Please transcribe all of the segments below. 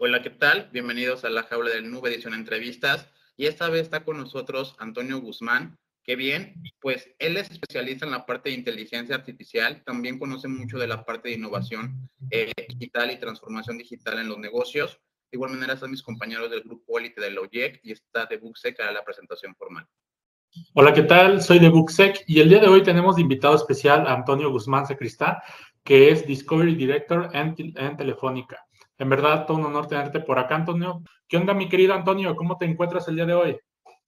Hola, ¿qué tal? Bienvenidos a la Jaula del Nube, edición entrevistas. Y esta vez está con nosotros Antonio Guzmán. Qué bien, pues él es especialista en la parte de inteligencia artificial, también conoce mucho de la parte de innovación digital y transformación digital en los negocios. De igual manera están mis compañeros del grupo Elite de la OIEC y está de Buxec para la presentación formal. Hola, ¿qué tal? Soy de Buxec y el día de hoy tenemos de invitado especial a Antonio Guzmán Sacristán, que es Discovery Director en Telefónica. En verdad, todo un honor tenerte por acá, Antonio. ¿Qué onda, mi querido Antonio? ¿Cómo te encuentras el día de hoy?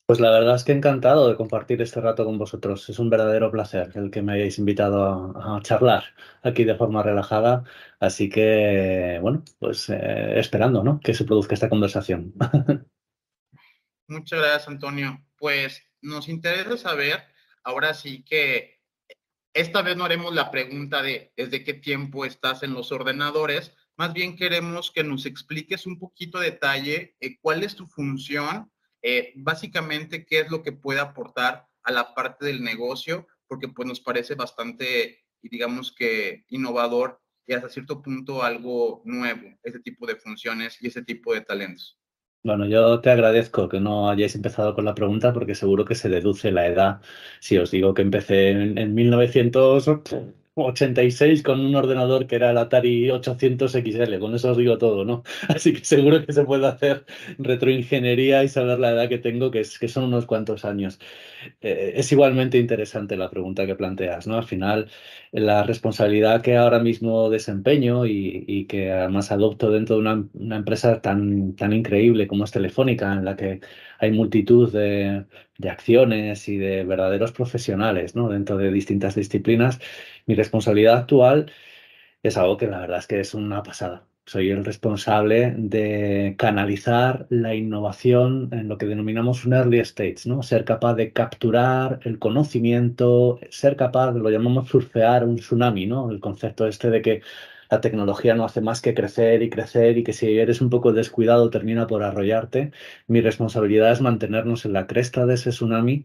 Pues la verdad es que encantado de compartir este rato con vosotros. Es un verdadero placer el que me hayáis invitado a charlar aquí de forma relajada. Así que, bueno, pues esperando, ¿no?, que se produzca esta conversación. Muchas gracias, Antonio. Pues nos interesa saber, ahora sí que esta vez no haremos la pregunta de ¿desde qué tiempo estás en los ordenadores? Más bien queremos que nos expliques un poquito de detalle cuál es tu función, básicamente qué es lo que puede aportar a la parte del negocio, porque pues nos parece bastante, digamos que innovador y hasta cierto punto algo nuevo, ese tipo de funciones y ese tipo de talentos. Bueno, yo te agradezco que no hayáis empezado con la pregunta porque seguro que se deduce la edad si os digo que empecé en 1986 con un ordenador que era el Atari 800 XL. Con eso os digo todo, ¿no? Así que seguro que se puede hacer retroingeniería y saber la edad que tengo, que son unos cuantos años. Es igualmente interesante la pregunta que planteas, ¿no? Al final, la responsabilidad que ahora mismo desempeño y que además adopto dentro de una empresa tan increíble como es Telefónica, en la que hay multitud de acciones y de verdaderos profesionales, ¿no?, dentro de distintas disciplinas, mi responsabilidad actual es algo que la verdad es que es una pasada. Soy el responsable de canalizar la innovación en lo que denominamos un early stage, ¿no? Ser capaz de capturar el conocimiento, ser capaz, lo llamamos surfear un tsunami, ¿no? El concepto este de que la tecnología no hace más que crecer y crecer y que si eres un poco descuidado termina por arrollarte. Mi responsabilidad es mantenernos en la cresta de ese tsunami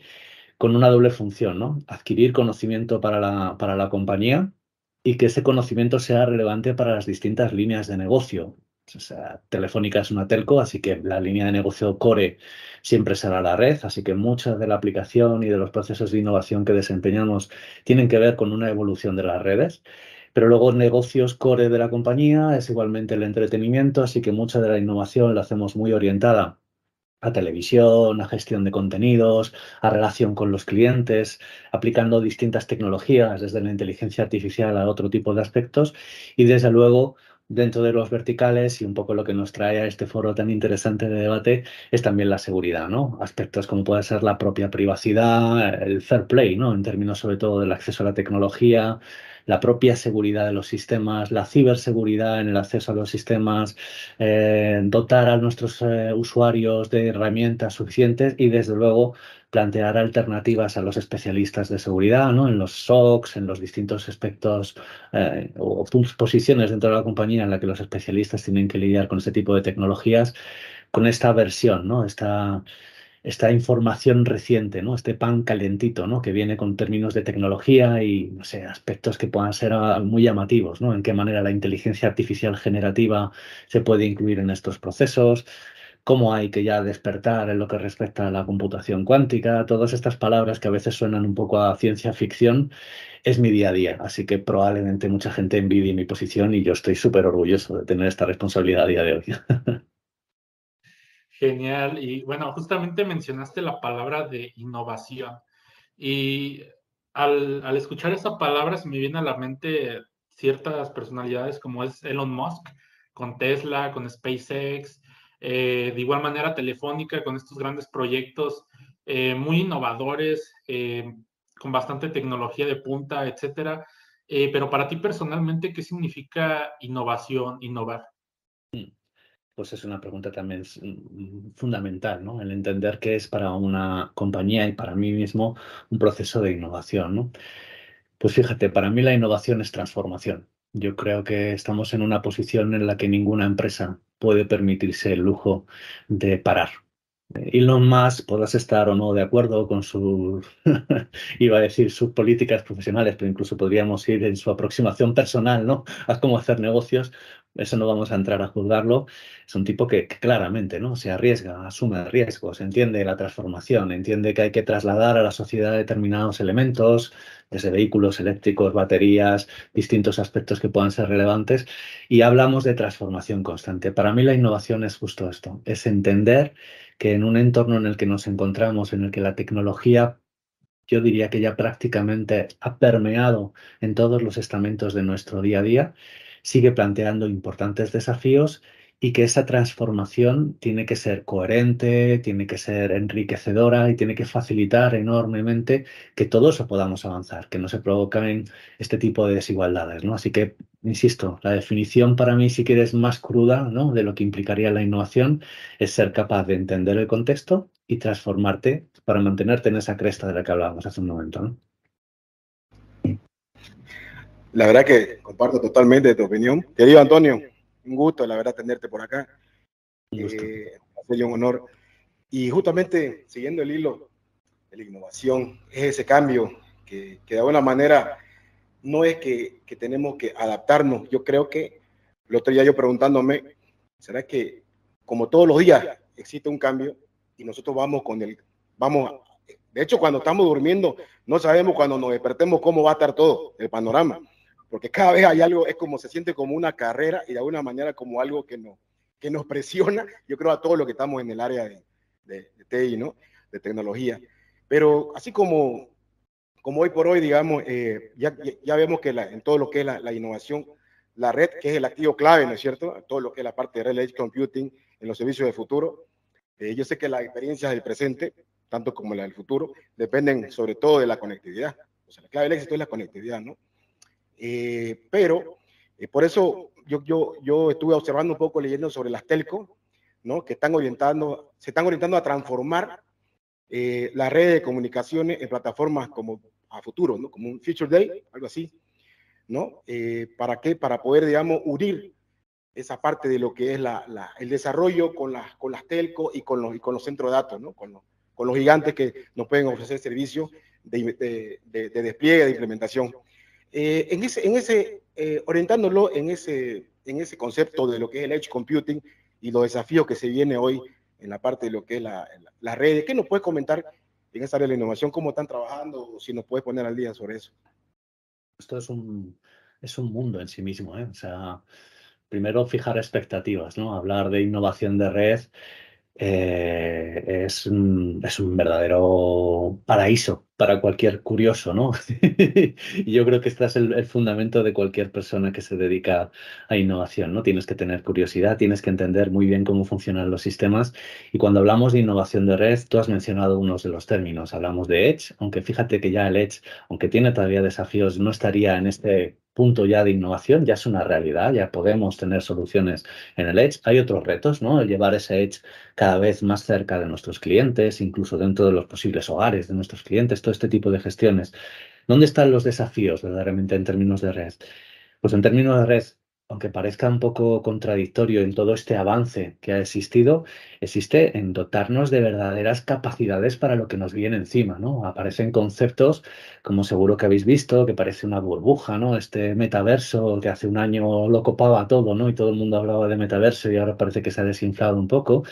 con una doble función, ¿no? Adquirir conocimiento para la compañía y que ese conocimiento sea relevante para las distintas líneas de negocio. O sea, Telefónica es una telco, así que la línea de negocio core siempre será la red, así que mucha de la aplicación y de los procesos de innovación que desempeñamos tienen que ver con una evolución de las redes. Pero luego negocios core de la compañía es igualmente el entretenimiento, así que mucha de la innovación la hacemos muy orientada a televisión, a gestión de contenidos, a relación con los clientes, aplicando distintas tecnologías, desde la inteligencia artificial a otro tipo de aspectos y desde luego dentro de los verticales y un poco lo que nos trae a este foro tan interesante de debate es también la seguridad, ¿no? Aspectos como puede ser la propia privacidad, el fair play, ¿no?, en términos sobre todo del acceso a la tecnología, la propia seguridad de los sistemas, la ciberseguridad en el acceso a los sistemas, dotar a nuestros usuarios de herramientas suficientes y, desde luego, plantear alternativas a los especialistas de seguridad, ¿no?, en los SOCs, en los distintos aspectos o posiciones dentro de la compañía en la que los especialistas tienen que lidiar con este tipo de tecnologías, con esta versión, ¿no?, esta información reciente, ¿no?, este pan calentito, ¿no?, que viene con términos de tecnología y, no sé, aspectos que puedan ser muy llamativos, ¿no? En qué manera la inteligencia artificial generativa se puede incluir en estos procesos, cómo hay que ya despertar en lo que respecta a la computación cuántica. Todas estas palabras que a veces suenan un poco a ciencia ficción es mi día a día, así que probablemente mucha gente envidie mi posición y yo estoy súper orgulloso de tener esta responsabilidad a día de hoy. Genial. Y bueno, justamente mencionaste la palabra de innovación. Y al escuchar esa palabra se me viene a la mente ciertas personalidades como es Elon Musk, con Tesla, con SpaceX, de igual manera Telefónica, con estos grandes proyectos muy innovadores, con bastante tecnología de punta, etcétera. Pero para ti personalmente, ¿qué significa innovación, innovar? Pues es una pregunta también fundamental, ¿no? El entender qué es para una compañía y para mí mismo un proceso de innovación, ¿no? Pues fíjate, para mí la innovación es transformación. Yo creo que estamos en una posición en la que ninguna empresa puede permitirse el lujo de parar. Elon Musk, podrás estar o no de acuerdo con sus, iba a decir sus políticas profesionales, pero incluso podríamos ir en su aproximación personal, ¿no?, a cómo hacer negocios. eso no vamos a entrar a juzgarlo. Es un tipo que claramente, ¿no? Se arriesga, asume riesgos, entiende la transformación, entiende que hay que trasladar a la sociedad determinados elementos, desde vehículos eléctricos, baterías, distintos aspectos que puedan ser relevantes, y hablamos de transformación constante. Para mí la innovación es justo esto, es entender que en un entorno en el que nos encontramos, en el que la tecnología, yo diría que ya prácticamente ha permeado en todos los estamentos de nuestro día a día, sigue planteando importantes desafíos y que esa transformación tiene que ser coherente, tiene que ser enriquecedora y tiene que facilitar enormemente que todos podamos avanzar, que no se provoquen este tipo de desigualdades, ¿no? Así que, insisto, la definición para mí, si quieres, más cruda, ¿no?, de lo que implicaría la innovación es ser capaz de entender el contexto y transformarte para mantenerte en esa cresta de la que hablábamos hace un momento, ¿no? La verdad que comparto totalmente tu opinión. Querido Antonio, un gusto, la verdad, tenerte por acá. Un gusto. Hacerle un honor. Y justamente siguiendo el hilo de la innovación, es ese cambio que de alguna manera no es que tenemos que adaptarnos. Yo creo que el otro día yo preguntándome, ¿será que como todos los días existe un cambio y nosotros de hecho, cuando estamos durmiendo, no sabemos cuando nos despertemos cómo va a estar todo, el panorama, porque cada vez hay algo, es como se siente como una carrera y de alguna manera como algo que nos presiona, yo creo a todos los que estamos en el área de TI, ¿no? De tecnología. Pero así como hoy por hoy, digamos, ya vemos que en todo lo que es la innovación, la red, que es el activo clave, ¿no es cierto? Todo lo que es la parte de red edge computing en los servicios de futuro. Yo sé que las experiencias del presente, tanto como las del futuro, dependen sobre todo de la conectividad. O sea, la clave del éxito es la conectividad, ¿no? Pero por eso yo estuve observando un poco, leyendo sobre las telco, ¿no? Que se están orientando a transformar las redes de comunicaciones en plataformas como a futuro, ¿no? Como un Future Day, algo así, ¿no? ¿Para qué? Para poder, digamos, unir esa parte de lo que es el desarrollo con las telco y con los centros de datos, ¿no? Con los gigantes que nos pueden ofrecer servicios de despliegue, de implementación. Orientándolo en ese concepto de lo que es el edge computing y los desafíos que se viene hoy en la parte de lo que es la red. ¿Qué nos puedes comentar en esa área de la innovación? ¿Cómo están trabajando? O si nos puedes poner al día sobre eso. Esto es un mundo en sí mismo, ¿eh? O sea, primero fijar expectativas, ¿no? Hablar de innovación de red es un verdadero paraíso para cualquier curioso, ¿no? Y yo creo que este es el fundamento de cualquier persona que se dedica a innovación, ¿no? Tienes que tener curiosidad, tienes que entender muy bien cómo funcionan los sistemas. Y cuando hablamos de innovación de red, tú has mencionado unos de los términos. Hablamos de Edge, aunque fíjate que ya el Edge, aunque tiene todavía desafíos, no estaría en este punto ya de innovación, ya es una realidad, ya podemos tener soluciones en el Edge. Hay otros retos, ¿no? El llevar ese Edge cada vez más cerca de nuestros clientes, incluso dentro de los posibles hogares de nuestros clientes, todo este tipo de gestiones. ¿Dónde están los desafíos verdaderamente en términos de red? Pues en términos de red, aunque parezca un poco contradictorio en todo este avance que ha existido, existe en dotarnos de verdaderas capacidades para lo que nos viene encima, ¿no? Aparecen conceptos, como seguro que habéis visto, que parece una burbuja, ¿no? Este metaverso que hace un año lo copaba todo, ¿no? Y todo el mundo hablaba de metaverso y ahora parece que se ha desinflado un poco.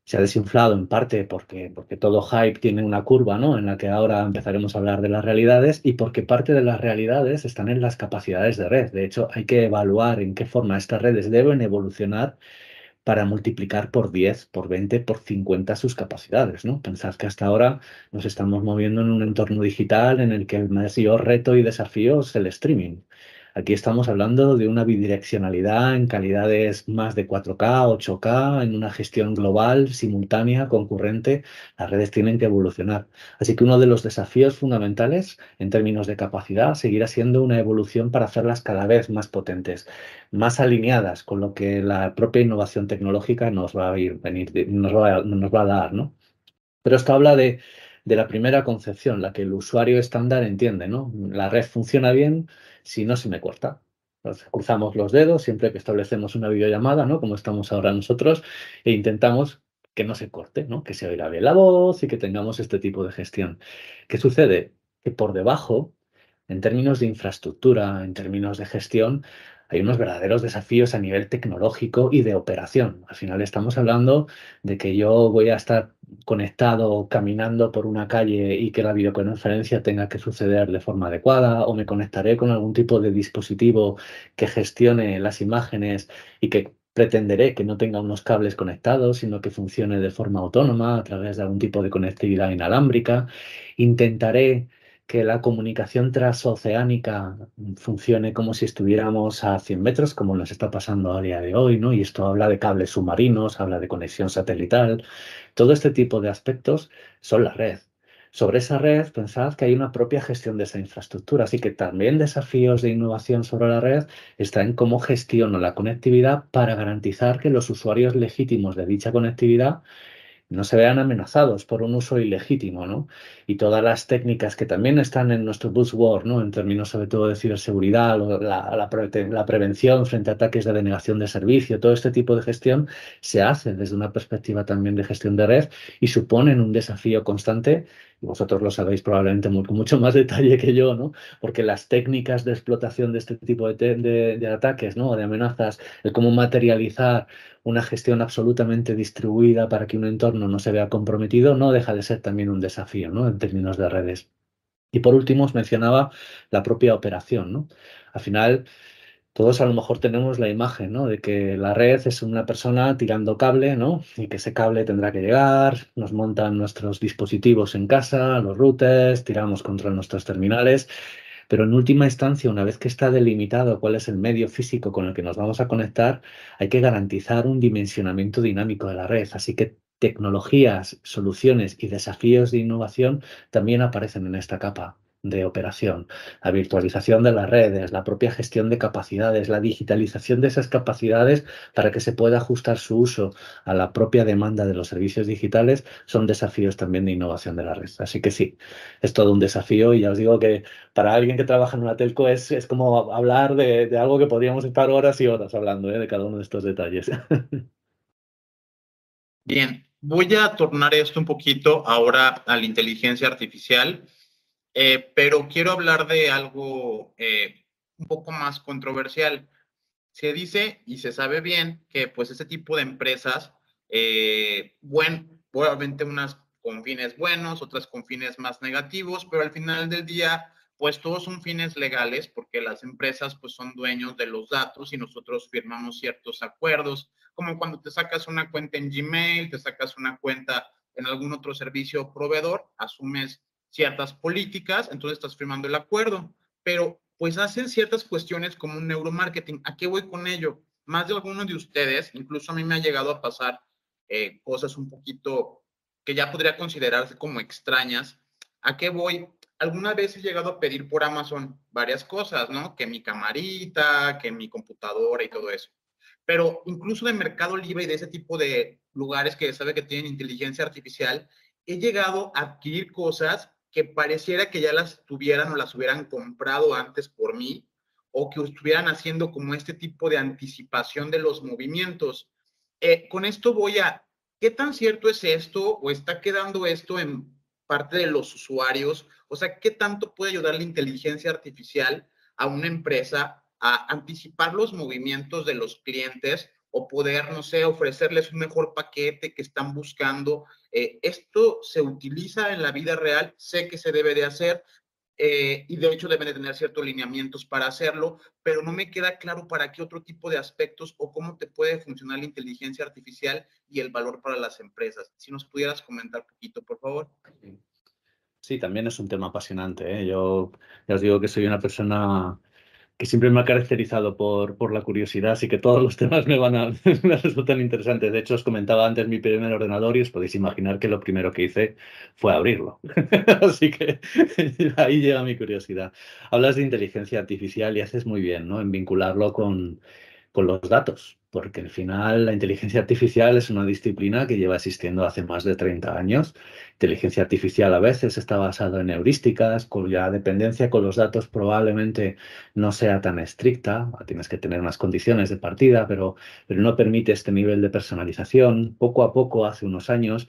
Se ha desinflado en parte porque todo hype tiene una curva, ¿no? En la que ahora empezaremos a hablar de las realidades y porque parte de las realidades están en las capacidades de red. De hecho, hay que evaluar en qué forma estas redes deben evolucionar para multiplicar por 10, por 20, por 50 sus capacidades, ¿no? Pensad que hasta ahora nos estamos moviendo en un entorno digital en el que el mayor reto y desafío es el streaming. Aquí estamos hablando de una bidireccionalidad en calidades más de 4K, 8K, en una gestión global, simultánea, concurrente. Las redes tienen que evolucionar. Así que uno de los desafíos fundamentales en términos de capacidad seguirá siendo una evolución para hacerlas cada vez más potentes, más alineadas con lo que la propia innovación tecnológica nos va a dar, ¿no? Pero esto habla de la primera concepción, la que el usuario estándar entiende, ¿no? La red funciona bien si no se me corta. Entonces, cruzamos los dedos siempre que establecemos una videollamada, ¿no? Como estamos ahora nosotros, e intentamos que no se corte, ¿no? Que se oiga bien la voz y que tengamos este tipo de gestión. ¿Qué sucede? Que por debajo, en términos de infraestructura, en términos de gestión, hay unos verdaderos desafíos a nivel tecnológico y de operación. Al final estamos hablando de que yo voy a estar conectado caminando por una calle y que la videoconferencia tenga que suceder de forma adecuada, o me conectaré con algún tipo de dispositivo que gestione las imágenes y que pretenderé que no tenga unos cables conectados, sino que funcione de forma autónoma a través de algún tipo de conectividad inalámbrica. Intentaré que la comunicación transoceánica funcione como si estuviéramos a 100 metros, como nos está pasando a día de hoy, ¿no? Y esto habla de cables submarinos, habla de conexión satelital. Todo este tipo de aspectos son la red. Sobre esa red, pensad que hay una propia gestión de esa infraestructura, así que también desafíos de innovación sobre la red está en cómo gestiono la conectividad para garantizar que los usuarios legítimos de dicha conectividad no se vean amenazados por un uso ilegítimo, ¿no? Y todas las técnicas que también están en nuestro buzzword, ¿no? En términos sobre todo de ciberseguridad, la prevención frente a ataques de denegación de servicio, todo este tipo de gestión se hace desde una perspectiva también de gestión de red y suponen un desafío constante. Y vosotros lo sabéis probablemente con mucho más detalle que yo, ¿no? Porque las técnicas de explotación de este tipo de ataques, ¿no? De amenazas, el cómo materializar una gestión absolutamente distribuida para que un entorno no se vea comprometido, no deja de ser también un desafío, ¿no? En términos de redes. Y por último, os mencionaba la propia operación, ¿no? Al final, todos a lo mejor tenemos la imagen, ¿no? De que la red es una persona tirando cable, ¿no? Y que ese cable tendrá que llegar, nos montan nuestros dispositivos en casa, los routers, tiramos contra nuestros terminales. Pero en última instancia, una vez que está delimitado cuál es el medio físico con el que nos vamos a conectar, hay que garantizar un dimensionamiento dinámico de la red. Así que tecnologías, soluciones y desafíos de innovación también aparecen en esta capa de operación. La virtualización de las redes, la propia gestión de capacidades, la digitalización de esas capacidades para que se pueda ajustar su uso a la propia demanda de los servicios digitales, son desafíos también de innovación de la red. Así que sí, es todo un desafío y ya os digo que para alguien que trabaja en una telco es como hablar de algo que podríamos estar horas y horas hablando, de cada uno de estos detalles. Bien, voy a tornar esto un poquito ahora a la inteligencia artificial, pero quiero hablar de algo un poco más controversial. Se dice y se sabe bien que pues este tipo de empresas, obviamente unas con fines buenos, otras con fines más negativos, pero al final del día, pues todos son fines legales porque las empresas pues son dueños de los datos y nosotros firmamos ciertos acuerdos, como cuando te sacas una cuenta en Gmail, te sacas una cuenta en algún otro servicio o proveedor, asumes ciertas políticas, entonces estás firmando el acuerdo, pero pues hacen ciertas cuestiones como un neuromarketing. ¿A qué voy con ello? Más de alguno de ustedes, incluso a mí me ha llegado a pasar cosas un poquito que ya podría considerarse como extrañas. ¿A qué voy? Alguna vez he llegado a pedir por Amazon varias cosas, ¿no? Que mi camarita, que mi computadora y todo eso. Pero incluso de Mercado Libre y de ese tipo de lugares que sabe que tienen inteligencia artificial, he llegado a adquirir cosas que pareciera que ya las tuvieran o las hubieran comprado antes por mí, o que estuvieran haciendo como este tipo de anticipación de los movimientos. Con esto voy a, ¿qué tan cierto es esto o está quedando esto en parte de los usuarios? O sea, ¿qué tanto puede ayudar la inteligencia artificial a una empresa a anticipar los movimientos de los clientes o poder, no sé, ofrecerles un mejor paquete que están buscando? Esto se utiliza en la vida real, sé que se debe de hacer, y de hecho deben de tener ciertos lineamientos para hacerlo, pero no me queda claro para qué otro tipo de aspectos o cómo te puede funcionar la inteligencia artificial y el valor para las empresas. Si nos pudieras comentar un poquito, por favor. Sí, también es un tema apasionante, ¿eh? Yo ya os digo que soy una persona que siempre me ha caracterizado por la curiosidad, así que todos los temas me resultan interesantes. De hecho, os comentaba antes mi primer ordenador y os podéis imaginar que lo primero que hice fue abrirlo. Así que ahí llega mi curiosidad. Hablas de inteligencia artificial y haces muy bien, ¿no? En vincularlo con los datos, porque al final la inteligencia artificial es una disciplina que lleva existiendo hace más de 30 años. Inteligencia artificial a veces está basada en heurísticas, cuya dependencia con los datos probablemente no sea tan estricta, tienes que tener unas condiciones de partida, pero no permite este nivel de personalización. Poco a poco, hace unos años,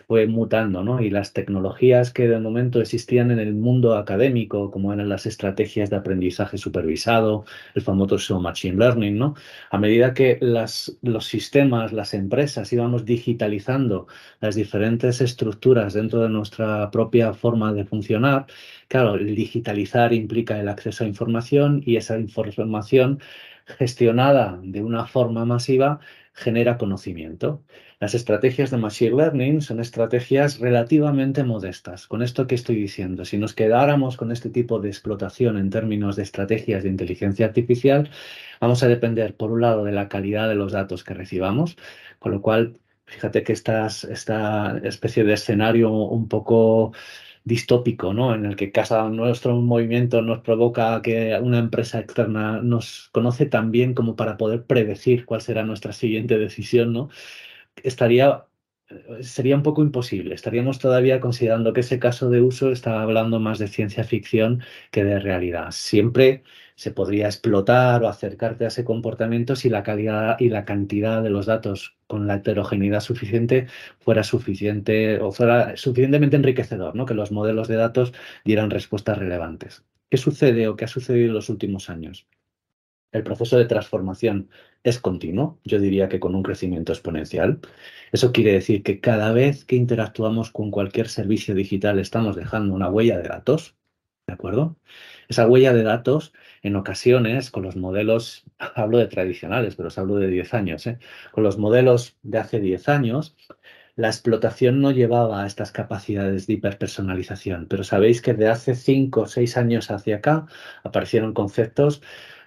fue mutando, ¿no? Y las tecnologías que de momento existían en el mundo académico, como eran las estrategias de aprendizaje supervisado, el famoso machine learning, ¿no? A medida que los sistemas, las empresas íbamos digitalizando las diferentes estructuras dentro de nuestra propia forma de funcionar, claro, el digitalizar implica el acceso a información y esa información gestionada de una forma masiva genera conocimiento. Las estrategias de Machine Learning son estrategias relativamente modestas. ¿Con esto qué estoy diciendo? Si nos quedáramos con este tipo de explotación en términos de estrategias de inteligencia artificial, vamos a depender, por un lado, de la calidad de los datos que recibamos, con lo cual, fíjate que esta especie de escenario un poco distópico, ¿no? En el que cada nuestro movimiento nos provoca que una empresa externa nos conoce tan bien como para poder predecir cuál será nuestra siguiente decisión, ¿no? Sería un poco imposible. Estaríamos todavía considerando que ese caso de uso está hablando más de ciencia ficción que de realidad. Siempre se podría explotar o acercarte a ese comportamiento si la calidad y la cantidad de los datos con la heterogeneidad suficiente fuera suficiente o fuera suficientemente enriquecedor, ¿no? Que los modelos de datos dieran respuestas relevantes. ¿Qué sucede o qué ha sucedido en los últimos años? El proceso de transformación es continuo, yo diría que con un crecimiento exponencial. Eso quiere decir que cada vez que interactuamos con cualquier servicio digital estamos dejando una huella de datos, ¿de acuerdo? Esa huella de datos, en ocasiones, con los modelos, hablo de tradicionales, pero os hablo de 10 años, ¿eh? Con los modelos de hace 10 años, la explotación no llevaba a estas capacidades de hiperpersonalización, pero sabéis que de hace 5 o 6 años hacia acá aparecieron conceptos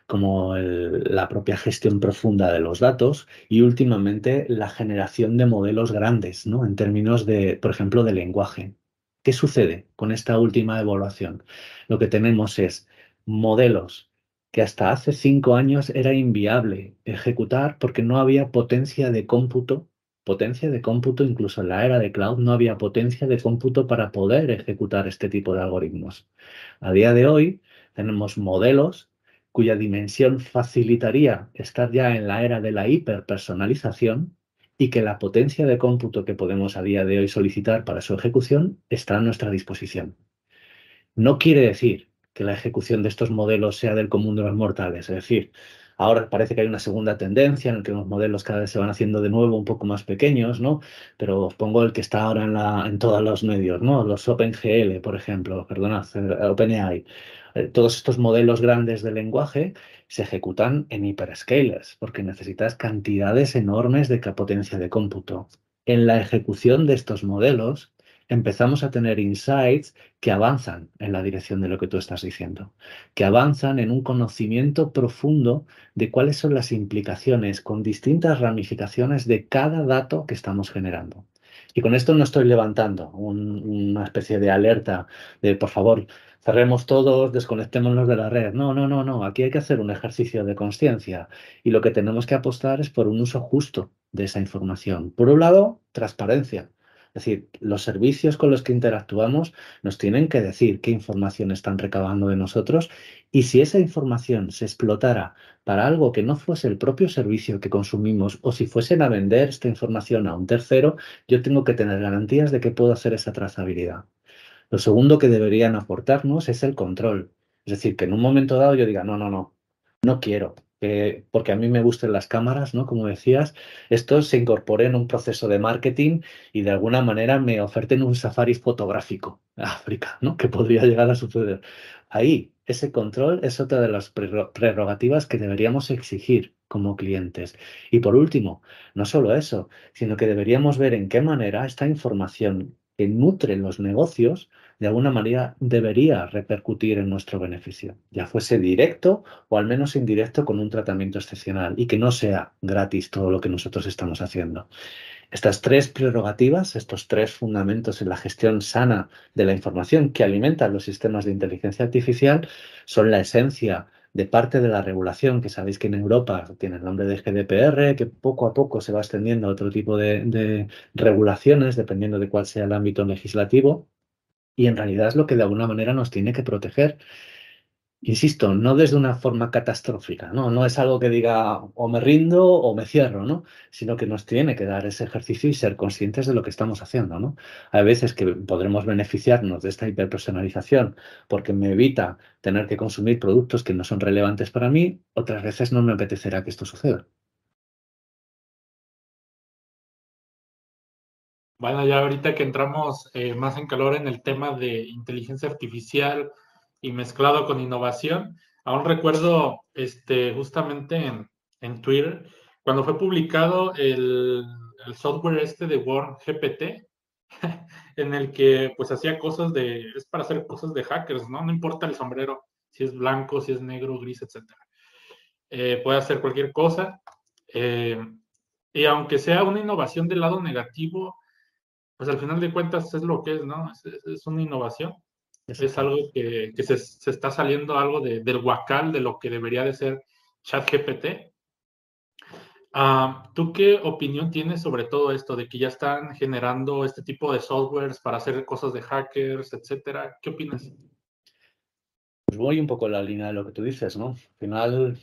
como la propia gestión profunda de los datos y últimamente la generación de modelos grandes, ¿no? En términos de, por ejemplo, de lenguaje. ¿Qué sucede con esta última evaluación? Lo que tenemos es modelos que hasta hace 5 años era inviable ejecutar porque no había potencia de cómputo. Potencia de cómputo, incluso en la era de cloud, no había potencia de cómputo para poder ejecutar este tipo de algoritmos. A día de hoy tenemos modelos cuya dimensión facilitaría estar ya en la era de la hiperpersonalización y que la potencia de cómputo que podemos a día de hoy solicitar para su ejecución está a nuestra disposición. No quiere decir que la ejecución de estos modelos sea del común de los mortales, es decir, ahora parece que hay una segunda tendencia en la que los modelos cada vez se van haciendo de nuevo un poco más pequeños, ¿no? Pero os pongo el que está ahora en todos los medios, ¿no? Los OpenGL, por ejemplo, perdonad, OpenAI. Todos estos modelos grandes de lenguaje se ejecutan en hyperscalers porque necesitas cantidades enormes de potencia de cómputo. En la ejecución de estos modelos empezamos a tener insights que avanzan en la dirección de lo que tú estás diciendo, que avanzan en un conocimiento profundo de cuáles son las implicaciones con distintas ramificaciones de cada dato que estamos generando. Y con esto no estoy levantando una especie de alerta de, por favor, cerremos todos, desconectémonos de la red. No, no, no, no. Aquí hay que hacer un ejercicio de conciencia y lo que tenemos que apostar es por un uso justo de esa información. Por un lado, transparencia. Es decir, los servicios con los que interactuamos nos tienen que decir qué información están recabando de nosotros y si esa información se explotara para algo que no fuese el propio servicio que consumimos o si fuesen a vender esta información a un tercero, yo tengo que tener garantías de que puedo hacer esa trazabilidad. Lo segundo que deberían aportarnos es el control. Es decir, que en un momento dado yo diga, no, no, no, no quiero, porque a mí me gustan las cámaras, ¿no? Como decías, esto se incorpore en un proceso de marketing y de alguna manera me oferten un safari fotográfico a África, ¿no? Que podría llegar a suceder. Ahí, ese control es otra de las prerrogativas que deberíamos exigir como clientes. Y por último, no solo eso, sino que deberíamos ver en qué manera esta información que nutre los negocios de alguna manera debería repercutir en nuestro beneficio, ya fuese directo o al menos indirecto con un tratamiento excepcional y que no sea gratis todo lo que nosotros estamos haciendo. Estas tres prerrogativas, estos tres fundamentos en la gestión sana de la información que alimentan los sistemas de inteligencia artificial son la esencia de parte de la regulación, que sabéis que en Europa tiene el nombre de GDPR, que poco a poco se va extendiendo a otro tipo de regulaciones, dependiendo de cuál sea el ámbito legislativo, y en realidad es lo que de alguna manera nos tiene que proteger. Insisto, no desde una forma catastrófica, ¿no? No es algo que diga o me rindo o me cierro, ¿no? Sino que nos tiene que dar ese ejercicio y ser conscientes de lo que estamos haciendo, ¿no? Hay veces que podremos beneficiarnos de esta hiperpersonalización porque me evita tener que consumir productos que no son relevantes para mí, otras veces no me apetecerá que esto suceda. Bueno, ya ahorita que entramos más en calor en el tema de inteligencia artificial y mezclado con innovación, aún recuerdo justamente en Twitter, cuando fue publicado el software de Word GPT, en el que pues hacía cosas es para hacer cosas de hackers, ¿no? No importa el sombrero, si es blanco, si es negro, gris, etcétera. Puede hacer cualquier cosa. eh, y aunque sea una innovación del lado negativo, pues al final de cuentas es lo que es, ¿no? Es una innovación. Es algo que se está saliendo algo del huacal de lo que debería de ser ChatGPT. ¿Tú qué opinión tienes sobre todo esto de que ya están generando este tipo de softwares para hacer cosas de hackers, etcétera? ¿Qué opinas? Pues voy un poco en la línea de lo que tú dices, ¿no? Al final,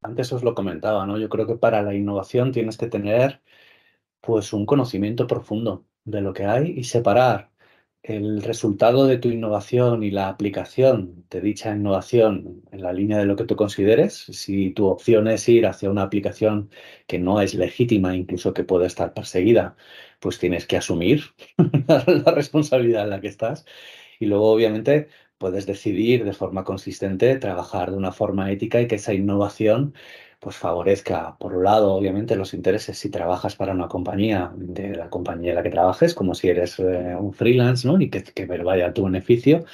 antes os lo comentaba, ¿no? Yo creo que para la innovación tienes que tener pues un conocimiento profundo de lo que hay y separar el resultado de tu innovación y la aplicación de dicha innovación en la línea de lo que tú consideres. Si tu opción es ir hacia una aplicación que no es legítima, incluso que puede estar perseguida, pues tienes que asumir la responsabilidad en la que estás. Y luego, obviamente, puedes decidir de forma consistente trabajar de una forma ética y que esa innovación pues favorezca, por un lado, obviamente, los intereses si trabajas para una compañía, de la compañía en la que trabajes, como si eres un freelance, ¿no? Y que vaya a tu beneficio,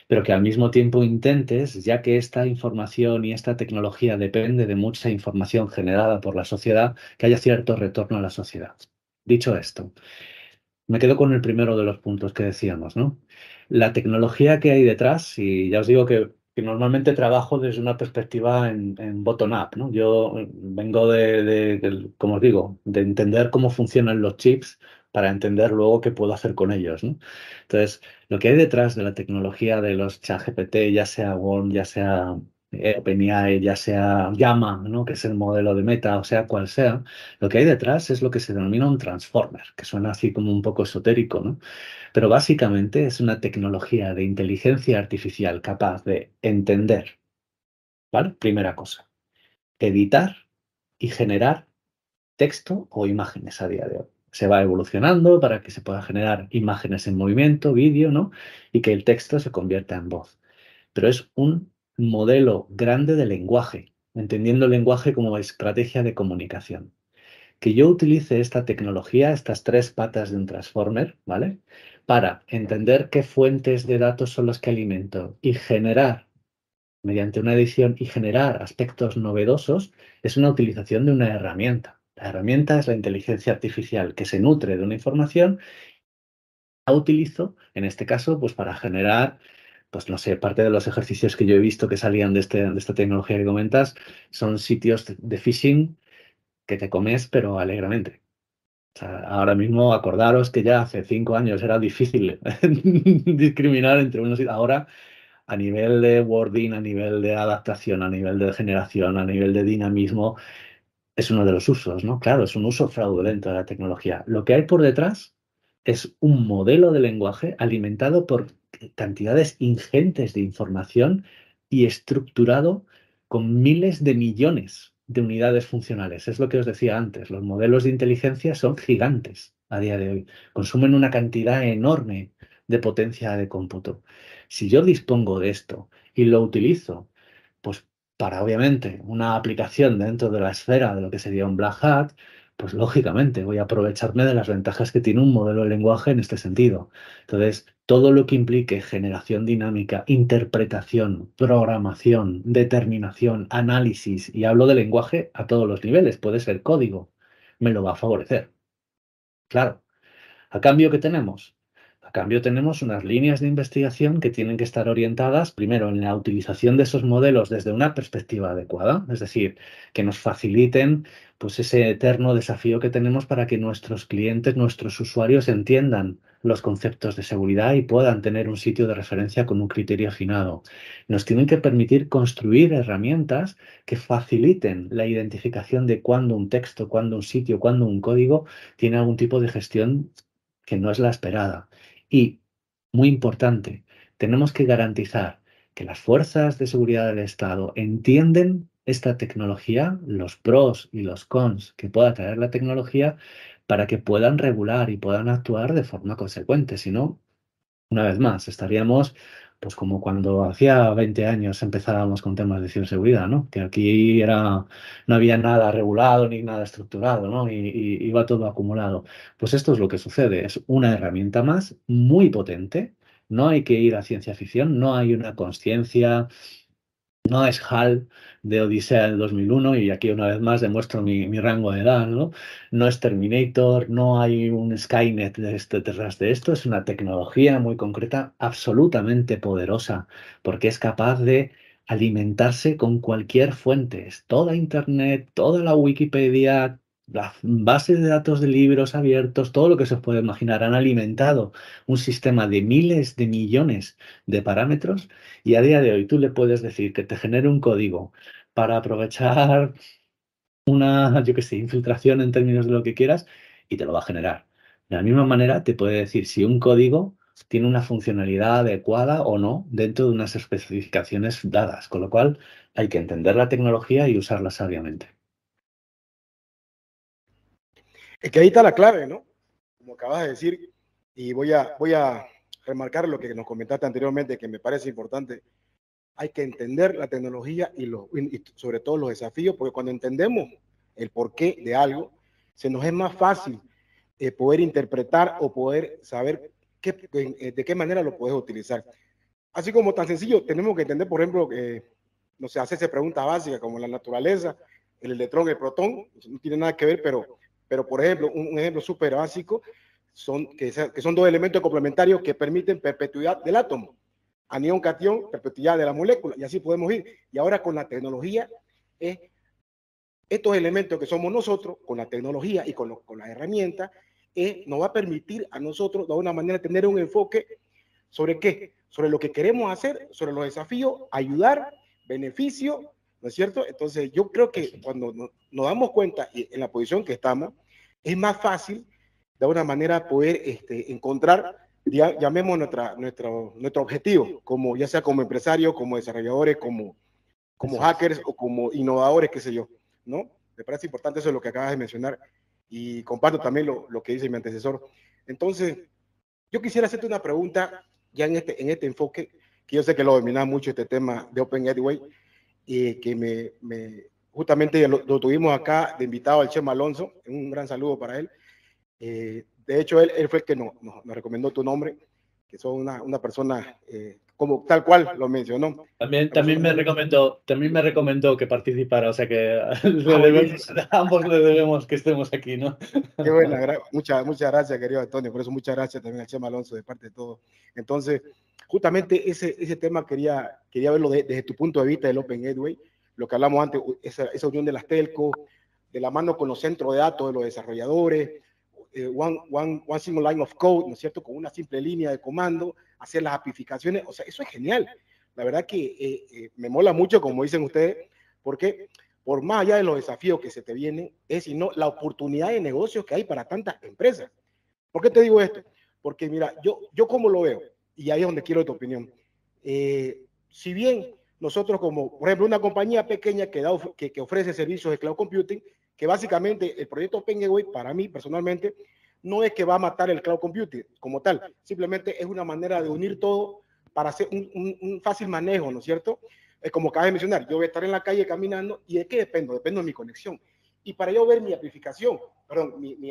pero que al mismo tiempo intentes, ya que esta información y esta tecnología depende de mucha información generada por la sociedad, que haya cierto retorno a la sociedad. Dicho esto, me quedo con el primero de los puntos que decíamos, ¿no? La tecnología que hay detrás, y ya os digo que normalmente trabajo desde una perspectiva en bottom-up, ¿no? Yo vengo como os digo, de entender cómo funcionan los chips para entender luego qué puedo hacer con ellos, ¿no? Entonces, lo que hay detrás de la tecnología de los ChatGPT, ya sea Worm, ya sea OpenAI, ya sea Llama, ¿no? Que es el modelo de Meta, o sea cual sea, lo que hay detrás es lo que se denomina un transformer, que suena así como un poco esotérico, ¿no? Pero básicamente es una tecnología de inteligencia artificial capaz de entender, ¿vale? Primera cosa, editar y generar texto o imágenes a día de hoy. Se va evolucionando para que se pueda generar imágenes en movimiento, vídeo, ¿no? Y que el texto se convierta en voz. Pero es un modelo grande de lenguaje, entendiendo el lenguaje como estrategia de comunicación. Que yo utilice esta tecnología, estas tres patas de un transformer, ¿vale? Para entender qué fuentes de datos son los que alimento y generar, mediante una edición y generar aspectos novedosos, es una utilización de una herramienta. La herramienta es la inteligencia artificial que se nutre de una información. La utilizo, en este caso, pues para generar, pues no sé, parte de los ejercicios que yo he visto que salían de esta tecnología que comentas, son sitios de phishing que te comes, pero alegremente. O sea, ahora mismo acordaros que ya hace 5 años era difícil discriminar entre unos y ahora a nivel de wording, a nivel de adaptación, a nivel de generación, a nivel de dinamismo, es uno de los usos, ¿no? Claro, es un uso fraudulento de la tecnología. Lo que hay por detrás es un modelo de lenguaje alimentado por cantidades ingentes de información y estructurado con miles de millones de unidades funcionales. Es lo que os decía antes, los modelos de inteligencia son gigantes a día de hoy, consumen una cantidad enorme de potencia de cómputo. Si yo dispongo de esto y lo utilizo, pues para obviamente una aplicación dentro de la esfera de lo que sería un Black Hat, pues lógicamente voy a aprovecharme de las ventajas que tiene un modelo de lenguaje en este sentido. Entonces, todo lo que implique generación dinámica, interpretación, programación, determinación, análisis, y hablo de lenguaje a todos los niveles, puede ser código, me lo va a favorecer. Claro, ¿a cambio qué tenemos? cambio tenemos unas líneas de investigación que tienen que estar orientadas primero en la utilización de esos modelos desde una perspectiva adecuada, es decir, que nos faciliten pues ese eterno desafío que tenemos para que nuestros clientes, nuestros usuarios entiendan los conceptos de seguridad y puedan tener un sitio de referencia con un criterio afinado. Nos tienen que permitir construir herramientas que faciliten la identificación de cuándo un texto, cuándo un sitio, cuándo un código tiene algún tipo de gestión que no es la esperada. Y, muy importante, tenemos que garantizar que las fuerzas de seguridad del Estado entienden esta tecnología, los pros y los cons que pueda traer la tecnología, para que puedan regular y puedan actuar de forma consecuente. Si no, una vez más, estaríamos pues como cuando hacía 20 años empezábamos con temas de ciberseguridad, ¿no? Que aquí no había nada regulado ni nada estructurado, ¿no? Y iba todo acumulado. Pues esto es lo que sucede, es una herramienta más muy potente. No hay que ir a ciencia ficción, no hay una conciencia, no es HAL de Odisea del 2001, y aquí una vez más demuestro mi rango de edad, ¿no? No es Terminator, no hay un Skynet detrás de esto, es una tecnología muy concreta, absolutamente poderosa, porque es capaz de alimentarse con cualquier fuente. Es toda Internet, toda la Wikipedia, las bases de datos de libros abiertos, todo lo que se os puede imaginar, han alimentado un sistema de miles de millones de parámetros. Y a día de hoy tú le puedes decir que te genere un código para aprovechar una, yo qué sé, infiltración en términos de lo que quieras, y te lo va a generar. De la misma manera te puede decir si un código tiene una funcionalidad adecuada o no dentro de unas especificaciones dadas, con lo cual hay que entender la tecnología y usarla sabiamente. Es que ahí está la clave, ¿no? Como acabas de decir, y voy a remarcar lo que nos comentaste anteriormente, que me parece importante. Hay que entender la tecnología y sobre todo los desafíos, porque cuando entendemos el porqué de algo, se nos es más fácil poder interpretar o poder saber de qué manera lo puedes utilizar. Así como tan sencillo, tenemos que entender, por ejemplo, no sé, hacerse preguntas básicas como la naturaleza, el electrón, el protón, no tiene nada que ver, pero por ejemplo, un ejemplo súper básico que son dos elementos complementarios que permiten perpetuidad del átomo. Anión, catión, perpetuidad de la molécula, y así podemos ir. Y ahora con la tecnología, estos elementos que somos nosotros, con la tecnología y con las herramientas, nos va a permitir a nosotros, de alguna manera, tener un enfoque sobre qué, sobre lo que queremos hacer, sobre los desafíos, ayudar, beneficio, ¿no es cierto? Entonces, yo creo que cuando nos damos cuenta en la posición que estamos, es más fácil, de alguna manera, poder encontrar, llamemos nuestro objetivo, como, ya sea como empresarios, como desarrolladores, como hackers o como innovadores, qué sé yo, ¿no? Me parece importante eso, es lo que acabas de mencionar, y comparto también lo que dice mi antecesor. Entonces, yo quisiera hacerte una pregunta ya en este enfoque, que yo sé que lo domina mucho este tema de Open Gateway, y que justamente lo tuvimos acá de invitado al Chema Alonso, un gran saludo para él. De hecho, él fue el que nos recomendó tu nombre, que son una persona como tal cual lo mencionó. También me recomendó que participara, o sea que ambos le debemos que estemos aquí, ¿no? Qué buena, muchas gracias, querido Antonio, por eso muchas gracias también al Chema Alonso de parte de todos. Entonces, justamente ese tema quería verlo desde tu punto de vista del Open Gateway, lo que hablamos antes, esa unión de las telcos, de la mano con los centros de datos de los desarrolladores, one single line of code, ¿no es cierto? Con una simple línea de comando, hacer las apificaciones, o sea, eso es genial. La verdad que me mola mucho, como dicen ustedes, porque por más allá de los desafíos que se te vienen, es sino la oportunidad de negocios que hay para tantas empresas. ¿Por qué te digo esto? Porque mira, yo como lo veo, y ahí es donde quiero tu opinión. Si bien nosotros como, por ejemplo, una compañía pequeña que ofrece servicios de cloud computing, que básicamente el proyecto Open Gateway, para mí personalmente, no es que va a matar el cloud computing como tal, simplemente es una manera de unir todo para hacer un fácil manejo, ¿no es cierto? Como acabas de mencionar, yo voy a estar en la calle caminando, ¿y de qué dependo? Dependo de mi conexión. Y para yo ver mi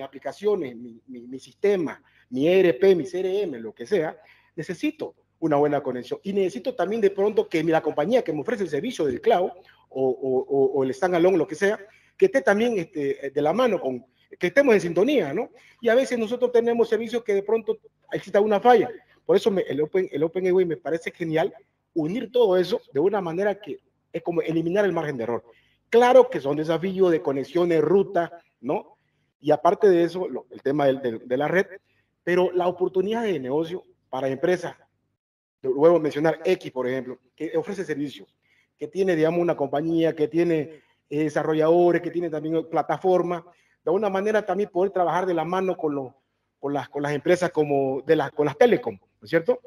aplicaciones, mi sistema, mi ERP, mi CRM, lo que sea, necesito una buena conexión. Y necesito también de pronto que la compañía que me ofrece el servicio del cloud o el standalone, lo que sea, que esté también de la mano con que estemos en sintonía, ¿no? Y a veces nosotros tenemos servicios que de pronto exista una falla. Por eso el Open Gateway me parece genial unir todo eso de una manera que es como eliminar el margen de error. Claro que son desafíos de conexiones, ruta, ¿no? Y aparte de eso, el tema de la red, pero la oportunidad de negocio para empresas, luego mencionar X, por ejemplo, que ofrece servicios, que tiene, digamos, una compañía, que tiene desarrolladores, que tiene también plataformas, de alguna manera también poder trabajar de la mano con las empresas con las telecom, ¿no es cierto?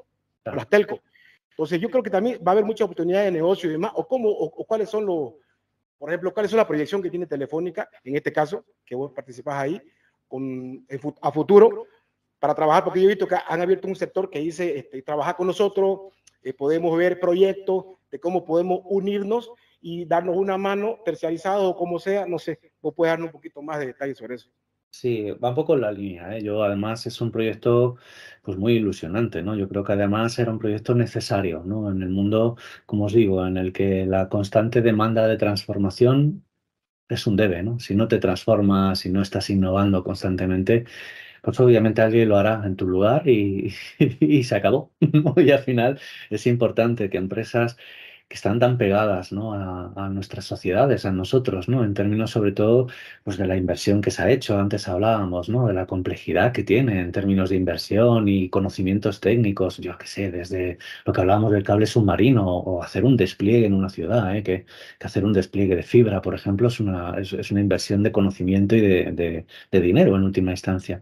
Con las telcos. Entonces yo creo que también va a haber muchas oportunidades de negocio y demás, o cuáles son por ejemplo, cuáles son la proyección que tiene Telefónica, en este caso, que vos participás ahí, a futuro, para trabajar, porque yo he visto que han abierto un sector que dice, trabajar con nosotros, podemos ver proyectos de cómo podemos unirnos y darnos una mano terciarizado o como sea, no sé, vos puedes darnos un poquito más de detalles sobre eso. Sí, va un poco en la línea, ¿eh? Yo además es un proyecto pues muy ilusionante, ¿no? Yo creo que además era un proyecto necesario, ¿no? En el mundo, como os digo, en el que la constante demanda de transformación es un debe, ¿no? Si no te transformas, si no estás innovando constantemente, pues obviamente alguien lo hará en tu lugar y se acabó, ¿no? Y al final es importante que empresas que están tan pegadas, ¿no? a nuestras sociedades, a nosotros, ¿no? En términos sobre todo pues de la inversión que se ha hecho. Antes hablábamos, ¿no? De la complejidad que tiene en términos de inversión y conocimientos técnicos, yo qué sé, desde lo que hablábamos del cable submarino o hacer un despliegue en una ciudad, que hacer un despliegue de fibra, por ejemplo, es una inversión de conocimiento y de dinero en última instancia.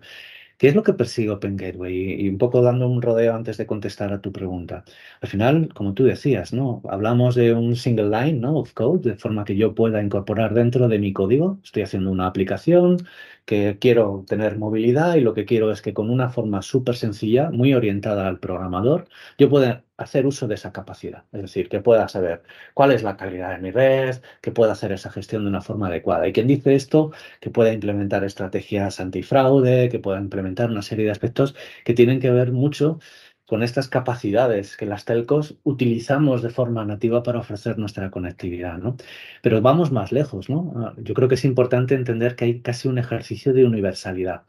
¿Qué es lo que persigue Open Gateway? Y un poco dando un rodeo antes de contestar a tu pregunta. Al final, como tú decías, ¿no? Hablamos de un single line, ¿no? Of code, de forma que yo pueda incorporar dentro de mi código. Estoy haciendo una aplicación que quiero tener movilidad y lo que quiero es que con una forma súper sencilla, muy orientada al programador, yo pueda hacer uso de esa capacidad. Es decir, que pueda saber cuál es la calidad de mi red, que pueda hacer esa gestión de una forma adecuada. Y quien dice esto, que pueda implementar estrategias antifraude, que pueda implementar una serie de aspectos que tienen que ver mucho con estas capacidades que las telcos utilizamos de forma nativa para ofrecer nuestra conectividad, ¿no? Pero vamos más lejos, ¿no? Yo creo que es importante entender que hay casi un ejercicio de universalidad.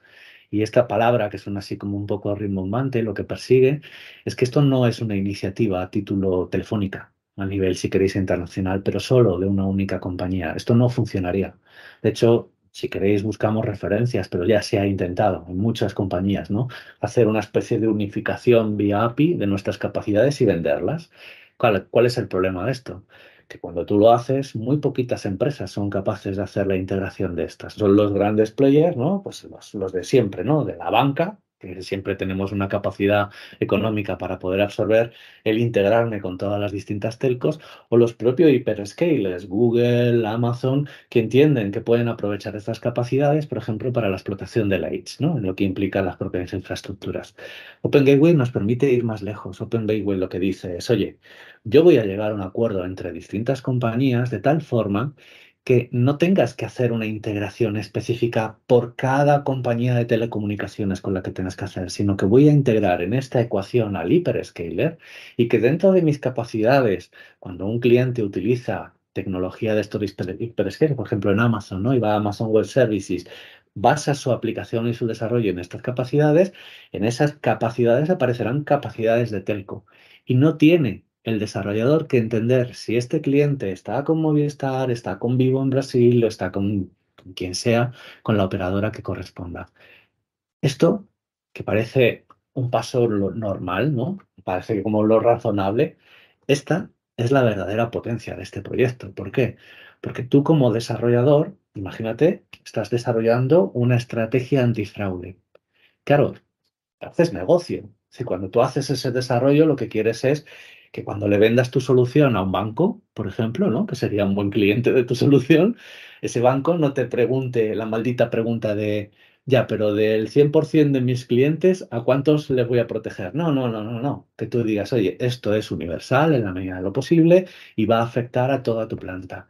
Y esta palabra, que suena así como un poco rimbombante, lo que persigue es que esto no es una iniciativa a título telefónica, a nivel, si queréis, internacional, pero solo de una única compañía. Esto no funcionaría. De hecho, si queréis, buscamos referencias, pero ya se ha intentado en muchas compañías, ¿no? Hacer una especie de unificación vía API de nuestras capacidades y venderlas. ¿Cuál es el problema de esto? Que cuando tú lo haces, muy poquitas empresas son capaces de hacer la integración de estas. Son los grandes players, ¿no? Pues los de siempre, ¿no? De la banca, que siempre tenemos una capacidad económica para poder absorber el integrarme con todas las distintas telcos, o los propios hyperscalers, Google, Amazon, que entienden que pueden aprovechar estas capacidades, por ejemplo, para la explotación de la edge, ¿no? En lo que implica las propias infraestructuras. Open Gateway nos permite ir más lejos. Open Gateway lo que dice es, oye, yo voy a llegar a un acuerdo entre distintas compañías de tal forma que no tengas que hacer una integración específica por cada compañía de telecomunicaciones con la que tengas que hacer, sino que voy a integrar en esta ecuación al hyperscaler y que dentro de mis capacidades, cuando un cliente utiliza tecnología de estos hyperscalers, por ejemplo en Amazon, ¿no? Y va a Amazon Web Services, basa su aplicación y su desarrollo en estas capacidades, en esas capacidades aparecerán capacidades de telco. Y no tiene el desarrollador que entender si este cliente está con Movistar, está con Vivo en Brasil o está con quien sea, con la operadora que corresponda. Esto, que parece un paso normal, ¿no? Parece como lo razonable, esta es la verdadera potencia de este proyecto. ¿Por qué? Porque tú como desarrollador, imagínate, estás desarrollando una estrategia antifraude. Claro, haces negocio. Si cuando tú haces ese desarrollo, lo que quieres es que cuando le vendas tu solución a un banco, por ejemplo, ¿no? Que sería un buen cliente de tu solución, ese banco no te pregunte la maldita pregunta de, ya, pero del 100% de mis clientes, ¿a cuántos les voy a proteger? No, no, no, no, no. Que tú digas, oye, esto es universal en la medida de lo posible y va a afectar a toda tu planta.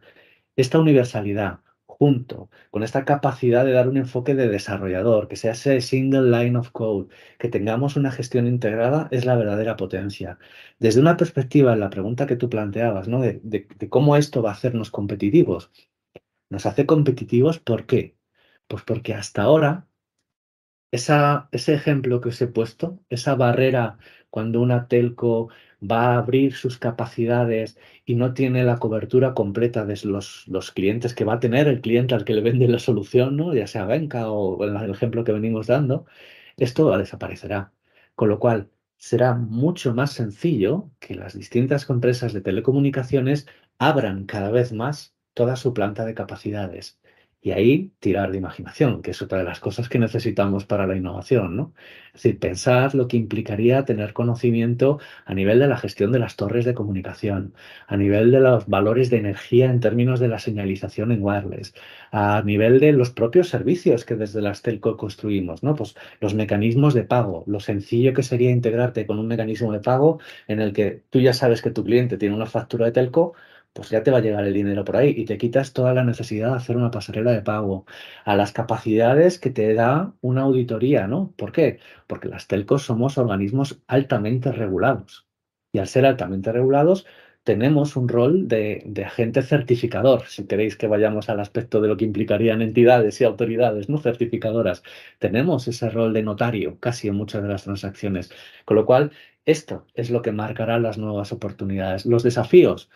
Esta universalidad, junto con esta capacidad de dar un enfoque de desarrollador, que sea ese single line of code, que tengamos una gestión integrada, es la verdadera potencia. Desde una perspectiva, en la pregunta que tú planteabas, ¿no? De cómo esto va a hacernos competitivos. Nos hace competitivos, ¿por qué? Pues porque hasta ahora, ese ejemplo que os he puesto, esa barrera cuando una telco va a abrir sus capacidades y no tiene la cobertura completa de los clientes que va a tener el cliente al que le vende la solución, ¿no? Ya sea Venca o el ejemplo que venimos dando, esto desaparecerá. Con lo cual, será mucho más sencillo que las distintas empresas de telecomunicaciones abran cada vez más toda su planta de capacidades. Y ahí tirar de imaginación, que es otra de las cosas que necesitamos para la innovación, ¿no? Es decir, pensar lo que implicaría tener conocimiento a nivel de la gestión de las torres de comunicación, a nivel de los valores de energía en términos de la señalización en wireless, a nivel de los propios servicios que desde las telco construimos, ¿no? Pues los mecanismos de pago, lo sencillo que sería integrarte con un mecanismo de pago en el que tú ya sabes que tu cliente tiene una factura de telco, pues ya te va a llegar el dinero por ahí y te quitas toda la necesidad de hacer una pasarela de pago a las capacidades que te da una auditoría, ¿no? ¿Por qué? Porque las telcos somos organismos altamente regulados y al ser altamente regulados tenemos un rol de agente certificador, si queréis que vayamos al aspecto de lo que implicarían entidades y autoridades no certificadoras. Tenemos ese rol de notario casi en muchas de las transacciones, con lo cual esto es lo que marcará las nuevas oportunidades. Los desafíos,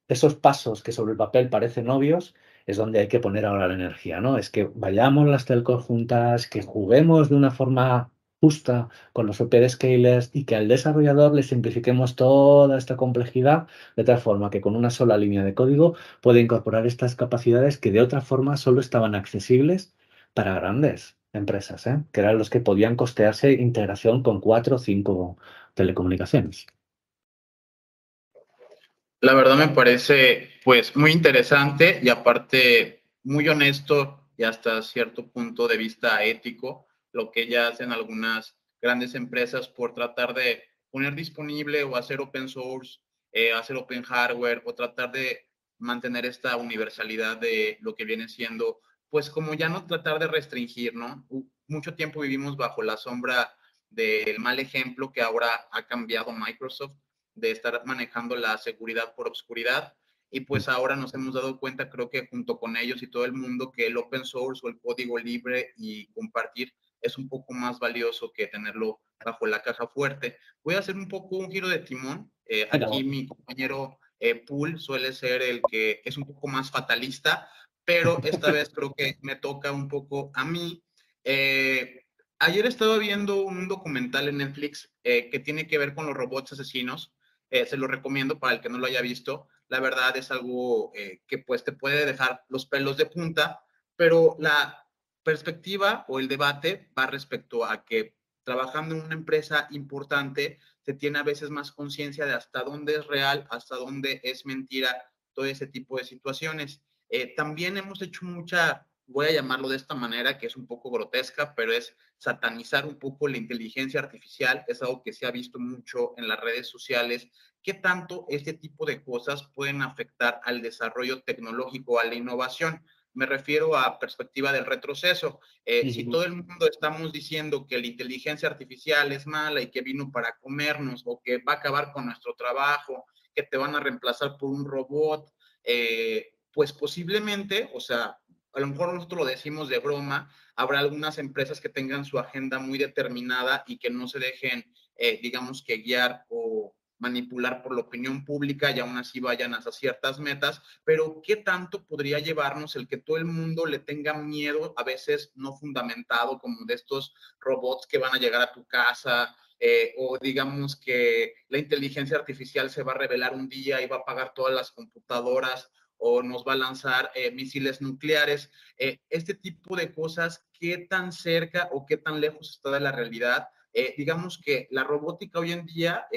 esos pasos que sobre el papel parecen obvios, es donde hay que poner ahora la energía, ¿no? Es que vayamos las telcos juntas, que juguemos de una forma justa con los scalers y que al desarrollador le simplifiquemos toda esta complejidad de tal forma que con una sola línea de código puede incorporar estas capacidades que de otra forma solo estaban accesibles para grandes empresas, ¿eh? Que eran los que podían costearse integración con 4 o 5 telecomunicaciones. La verdad me parece pues muy interesante y aparte muy honesto y hasta cierto punto de vista ético lo que ya hacen algunas grandes empresas por tratar de poner disponible o hacer open source, hacer open hardware o tratar de mantener esta universalidad de lo que viene siendo, pues como ya no tratar de restringir, ¿no? Mucho tiempo vivimos bajo la sombra del mal ejemplo que ahora ha cambiado Microsoft de estar manejando la seguridad por obscuridad. Y pues ahora nos hemos dado cuenta, creo que junto con ellos y todo el mundo, que el open source o el código libre y compartir es un poco más valioso que tenerlo bajo la caja fuerte. Voy a hacer un poco un giro de timón. Aquí mi compañero Pool suele ser el que es un poco más fatalista, pero esta vez creo que me toca un poco a mí. Ayer estaba viendo un documental en Netflix que tiene que ver con los robots asesinos. Se lo recomiendo para el que no lo haya visto. La verdad es algo que pues te puede dejar los pelos de punta, pero la perspectiva o el debate va respecto a que trabajando en una empresa importante se tiene a veces más conciencia de hasta dónde es real, hasta dónde es mentira, todo ese tipo de situaciones. También hemos hecho mucha, voy a llamarlo de esta manera, que es un poco grotesca, pero es satanizar un poco la inteligencia artificial. Es algo que se ha visto mucho en las redes sociales. ¿Qué tanto este tipo de cosas pueden afectar al desarrollo tecnológico, a la innovación? Me refiero a perspectiva del retroceso. Si todo el mundo estamos diciendo que la inteligencia artificial es mala y que vino para comernos o que va a acabar con nuestro trabajo, que te van a reemplazar por un robot, pues posiblemente, o sea, a lo mejor nosotros lo decimos de broma, habrá algunas empresas que tengan su agenda muy determinada y que no se dejen, digamos que guiar o manipular por la opinión pública y aún así vayan hacia ciertas metas, pero ¿qué tanto podría llevarnos el que todo el mundo le tenga miedo, a veces no fundamentado, como de estos robots que van a llegar a tu casa, o digamos que la inteligencia artificial se va a revelar un día y va a apagar todas las computadoras o nos va a lanzar misiles nucleares? Este tipo de cosas, ¿qué tan cerca o qué tan lejos está de la realidad? Digamos que la robótica hoy en día,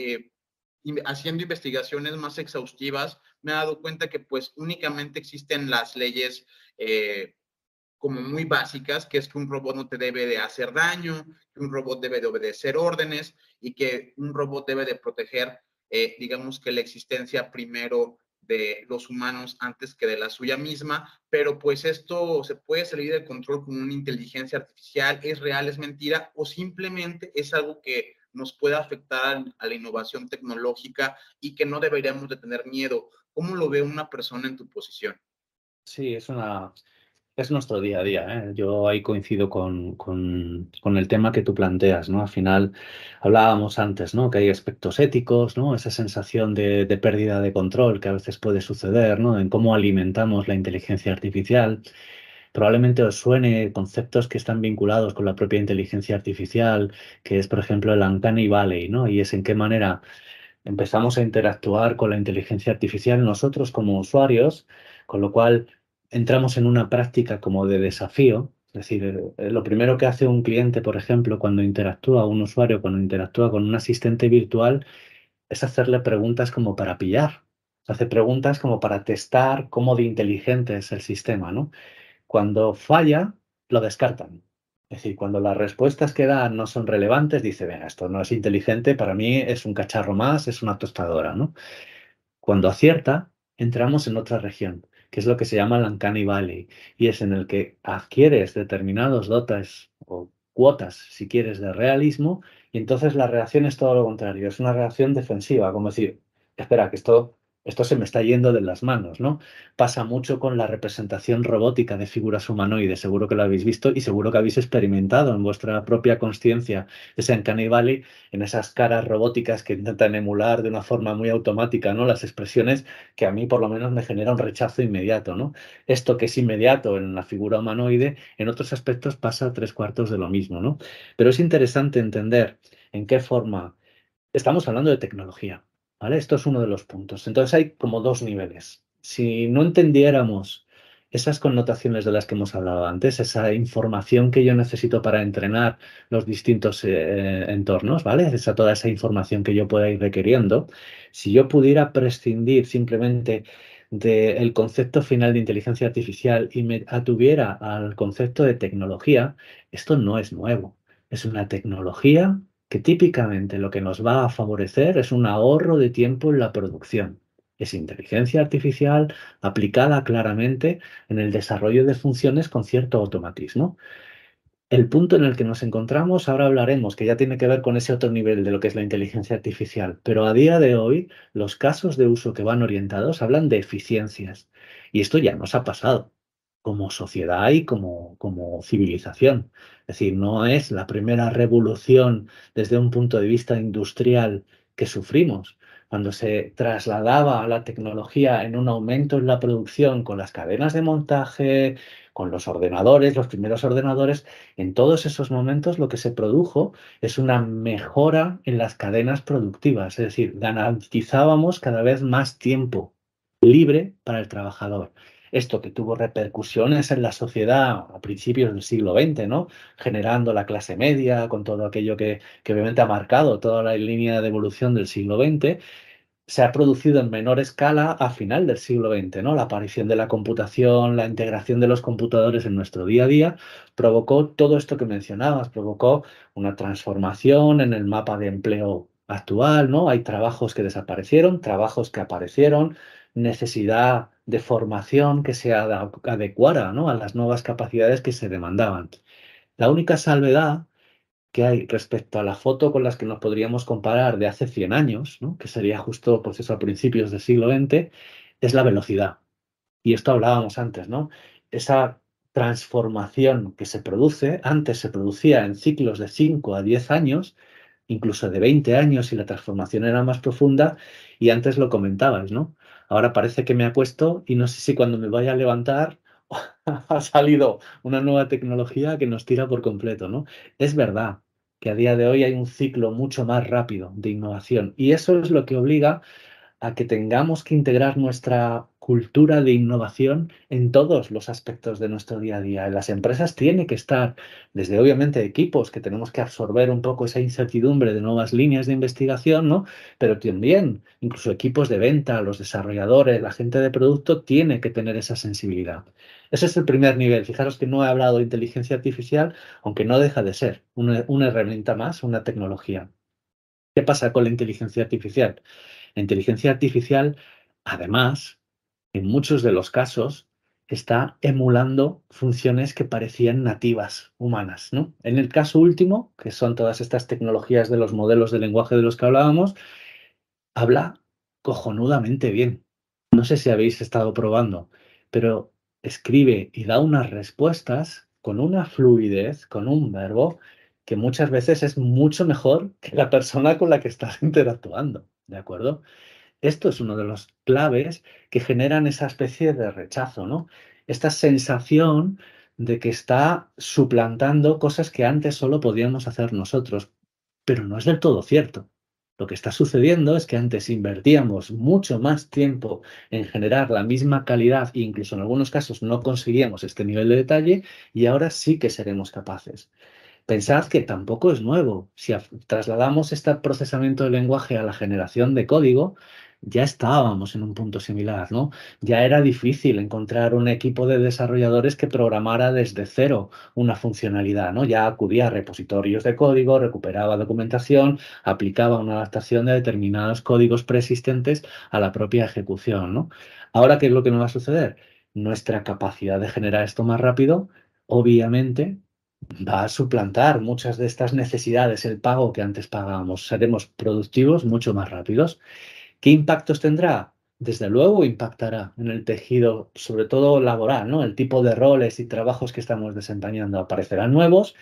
haciendo investigaciones más exhaustivas, me he dado cuenta que pues únicamente existen las leyes como muy básicas, que es que un robot no te debe de hacer daño, que un robot debe de obedecer órdenes y que un robot debe de proteger, digamos que la existencia primero de los humanos antes que de la suya misma, pero pues esto se puede salir de control con una inteligencia artificial, es real, es mentira, o simplemente es algo que nos puede afectar a la innovación tecnológica y que no deberíamos de tener miedo. ¿Cómo lo ve una persona en tu posición? Sí, es Es nuestro día a día, ¿eh? Yo ahí coincido con el tema que tú planteas, ¿no? Al final hablábamos antes, ¿no? Que hay aspectos éticos, ¿no? Esa sensación de pérdida de control que a veces puede suceder, ¿no? En cómo alimentamos la inteligencia artificial. Probablemente os suene conceptos que están vinculados con la propia inteligencia artificial, que es, por ejemplo, el Uncanny Valley, ¿no? Y es en qué manera empezamos a interactuar con la inteligencia artificial nosotros como usuarios, con lo cual entramos en una práctica como de desafío. Es decir, lo primero que hace un cliente, por ejemplo, cuando interactúa, un usuario, cuando interactúa con un asistente virtual, es hacerle preguntas como para pillar. Hace preguntas como para testar cómo de inteligente es el sistema, ¿no? Cuando falla, lo descartan. Es decir, cuando las respuestas que dan no son relevantes, dice, venga, esto no es inteligente, para mí es un cacharro más, es una tostadora, ¿no? Cuando acierta, entramos en otra región, que es lo que se llama el Uncanny Valley, y es en el que adquieres determinados dotes o cuotas, si quieres, de realismo, y entonces la reacción es todo lo contrario, es una reacción defensiva, como decir, espera, que esto se me está yendo de las manos, ¿no? Pasa mucho con la representación robótica de figuras humanoides, seguro que lo habéis visto y seguro que habéis experimentado en vuestra propia consciencia ese Uncanny Valley, en esas caras robóticas que intentan emular de una forma muy automática, ¿no? Las expresiones que a mí por lo menos me genera un rechazo inmediato, ¿no? Esto que es inmediato en la figura humanoide, en otros aspectos pasa 3/4 de lo mismo, ¿no? Pero es interesante entender en qué forma estamos hablando de tecnología, ¿vale? Esto es uno de los puntos. Entonces hay como dos niveles. Si no entendiéramos esas connotaciones de las que hemos hablado antes, esa información que yo necesito para entrenar los distintos entornos, ¿vale? Toda esa información que yo pueda ir requiriendo, si yo pudiera prescindir simplemente del concepto final de inteligencia artificial y me atuviera al concepto de tecnología, esto no es nuevo. Es una tecnología que típicamente lo que nos va a favorecer es un ahorro de tiempo en la producción. Es inteligencia artificial aplicada claramente en el desarrollo de funciones con cierto automatismo. El punto en el que nos encontramos, ahora hablaremos, que ya tiene que ver con ese otro nivel de lo que es la inteligencia artificial, pero a día de hoy los casos de uso que van orientados hablan de eficiencias. Y esto ya nos ha pasado como sociedad y como civilización. Es decir, no es la primera revolución desde un punto de vista industrial que sufrimos. Cuando se trasladaba a la tecnología en un aumento en la producción con las cadenas de montaje, con los ordenadores, los primeros ordenadores, en todos esos momentos lo que se produjo es una mejora en las cadenas productivas, es decir, garantizábamos cada vez más tiempo libre para el trabajador. Esto que tuvo repercusiones en la sociedad a principios del siglo XX, ¿no? Generando la clase media, con todo aquello que obviamente ha marcado toda la línea de evolución del siglo XX, se ha producido en menor escala a final del siglo XX, ¿no? La aparición de la computación, la integración de los computadores en nuestro día a día, provocó todo esto que mencionabas, provocó una transformación en el mapa de empleo actual, ¿no? Hay trabajos que desaparecieron, trabajos que aparecieron, necesidad de formación que se adecuara, ¿no? A las nuevas capacidades que se demandaban. La única salvedad que hay respecto a la foto con las que nos podríamos comparar de hace 100 años, ¿no? Que sería justo pues eso, a principios del siglo XX, es la velocidad. Y esto hablábamos antes, ¿no? Esa transformación que se produce, antes se producía en ciclos de 5 a 10 años, incluso de 20 años si la transformación era más profunda, y antes lo comentabas, ¿no? Ahora parece que me acuesto y no sé si cuando me vaya a levantar ha salido una nueva tecnología que nos tira por completo, ¿no? Es verdad que a día de hoy hay un ciclo mucho más rápido de innovación y eso es lo que obliga a que tengamos que integrar nuestra cultura de innovación en todos los aspectos de nuestro día a día. En las empresas tiene que estar, desde obviamente equipos que tenemos que absorber un poco esa incertidumbre de nuevas líneas de investigación, ¿no? Pero también incluso equipos de venta, los desarrolladores, la gente de producto tiene que tener esa sensibilidad. Ese es el primer nivel. Fijaros que no he hablado de inteligencia artificial, aunque no deja de ser una herramienta más, una tecnología. ¿Qué pasa con la inteligencia artificial? La inteligencia artificial, además, en muchos de los casos, está emulando funciones que parecían nativas humanas, ¿no? En el caso último, que son todas estas tecnologías de los modelos de lenguaje de los que hablábamos, habla cojonudamente bien. No sé si habéis estado probando, pero escribe y da unas respuestas con una fluidez, con un verbo, que muchas veces es mucho mejor que la persona con la que estás interactuando, ¿de acuerdo? Esto es uno de los claves que generan esa especie de rechazo, ¿no? Esta sensación de que está suplantando cosas que antes solo podíamos hacer nosotros, pero no es del todo cierto. Lo que está sucediendo es que antes invertíamos mucho más tiempo en generar la misma calidad e incluso en algunos casos no conseguíamos este nivel de detalle y ahora sí que seremos capaces. Pensad que tampoco es nuevo. Si trasladamos este procesamiento del lenguaje a la generación de código, ya estábamos en un punto similar, ¿no? Ya era difícil encontrar un equipo de desarrolladores que programara desde cero una funcionalidad, ¿no? Ya acudía a repositorios de código, recuperaba documentación, aplicaba una adaptación de determinados códigos preexistentes a la propia ejecución, ¿no? Ahora, ¿qué es lo que nos va a suceder? Nuestra capacidad de generar esto más rápido, obviamente va a suplantar muchas de estas necesidades, el pago que antes pagábamos. Seremos productivos mucho más rápidos. ¿Qué impactos tendrá? Desde luego impactará en el tejido, sobre todo laboral, ¿no? El tipo de roles y trabajos que estamos desempeñando aparecerán nuevos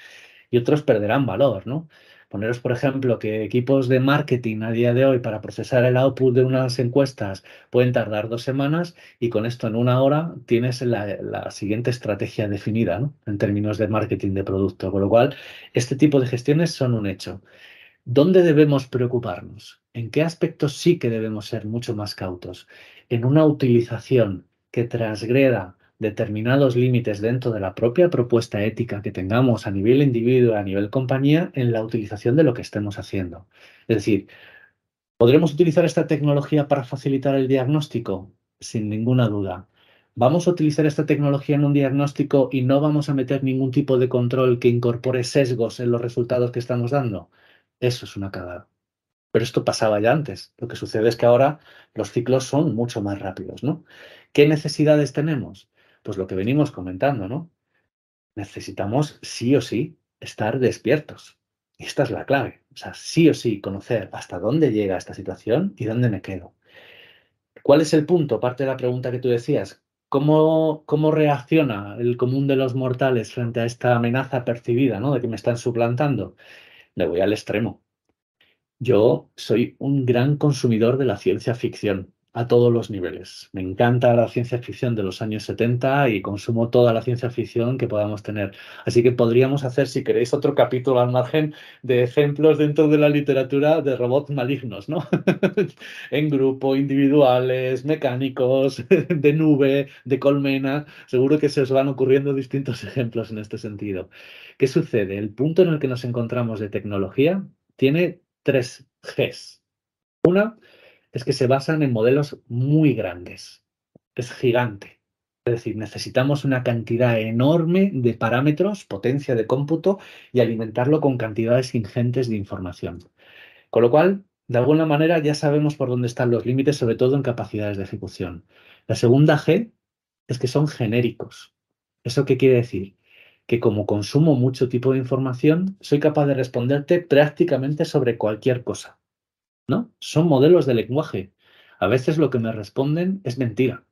y otros perderán valor, ¿no? Poneros, por ejemplo, que equipos de marketing a día de hoy para procesar el output de unas encuestas pueden tardar 2 semanas y con esto en 1 hora tienes la siguiente estrategia definida, ¿no? En términos de marketing de producto. Con lo cual, este tipo de gestiones son un hecho. ¿Dónde debemos preocuparnos? ¿En qué aspectos sí que debemos ser mucho más cautos? En una utilización que transgreda determinados límites dentro de la propia propuesta ética que tengamos a nivel individuo, a nivel compañía, en la utilización de lo que estemos haciendo. Es decir, ¿podremos utilizar esta tecnología para facilitar el diagnóstico? Sin ninguna duda. ¿Vamos a utilizar esta tecnología en un diagnóstico y no vamos a meter ningún tipo de control que incorpore sesgos en los resultados que estamos dando? Eso es una cagada. Pero esto pasaba ya antes. Lo que sucede es que ahora los ciclos son mucho más rápidos, ¿no? ¿Qué necesidades tenemos? Pues lo que venimos comentando, ¿no? Necesitamos sí o sí estar despiertos. Y esta es la clave. O sea, sí o sí conocer hasta dónde llega esta situación y dónde me quedo. ¿Cuál es el punto? Aparte de la pregunta que tú decías, ¿cómo reacciona el común de los mortales frente a esta amenaza percibida, ¿no? De que me están suplantando? Me voy al extremo. Yo soy un gran consumidor de la ciencia ficción a todos los niveles. Me encanta la ciencia ficción de los años 70 y consumo toda la ciencia ficción que podamos tener. Así que podríamos hacer, si queréis, otro capítulo al margen de ejemplos dentro de la literatura de robots malignos, ¿no? En grupo, individuales, mecánicos, de nube, de colmena. Seguro que se os van ocurriendo distintos ejemplos en este sentido. ¿Qué sucede? El punto en el que nos encontramos de tecnología tiene 3 Gs. Una es que se basan en modelos muy grandes. Es gigante. Es decir, necesitamos una cantidad enorme de parámetros, potencia de cómputo y alimentarlo con cantidades ingentes de información. Con lo cual, de alguna manera ya sabemos por dónde están los límites, sobre todo en capacidades de ejecución. La segunda G es que son genéricos. ¿Eso qué quiere decir? Que como consumo mucho tipo de información, soy capaz de responderte prácticamente sobre cualquier cosa, ¿no? Son modelos de lenguaje. A veces lo que me responden es mentira.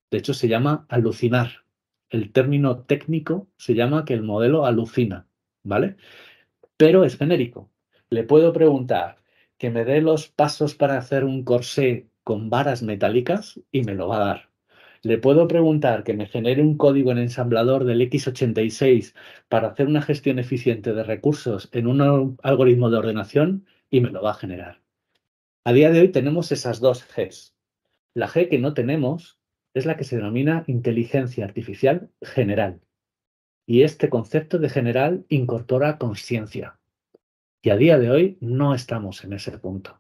De hecho, se llama alucinar. El término técnico se llama que el modelo alucina, ¿vale? Pero es genérico. Le puedo preguntar que me dé los pasos para hacer un corsé con varas metálicas y me lo va a dar. Le puedo preguntar que me genere un código en ensamblador del x86 para hacer una gestión eficiente de recursos en un algoritmo de ordenación y me lo va a generar. A día de hoy tenemos esas 2 Gs. La G que no tenemos es la que se denomina inteligencia artificial general. Y este concepto de general incorpora conciencia. Y a día de hoy no estamos en ese punto.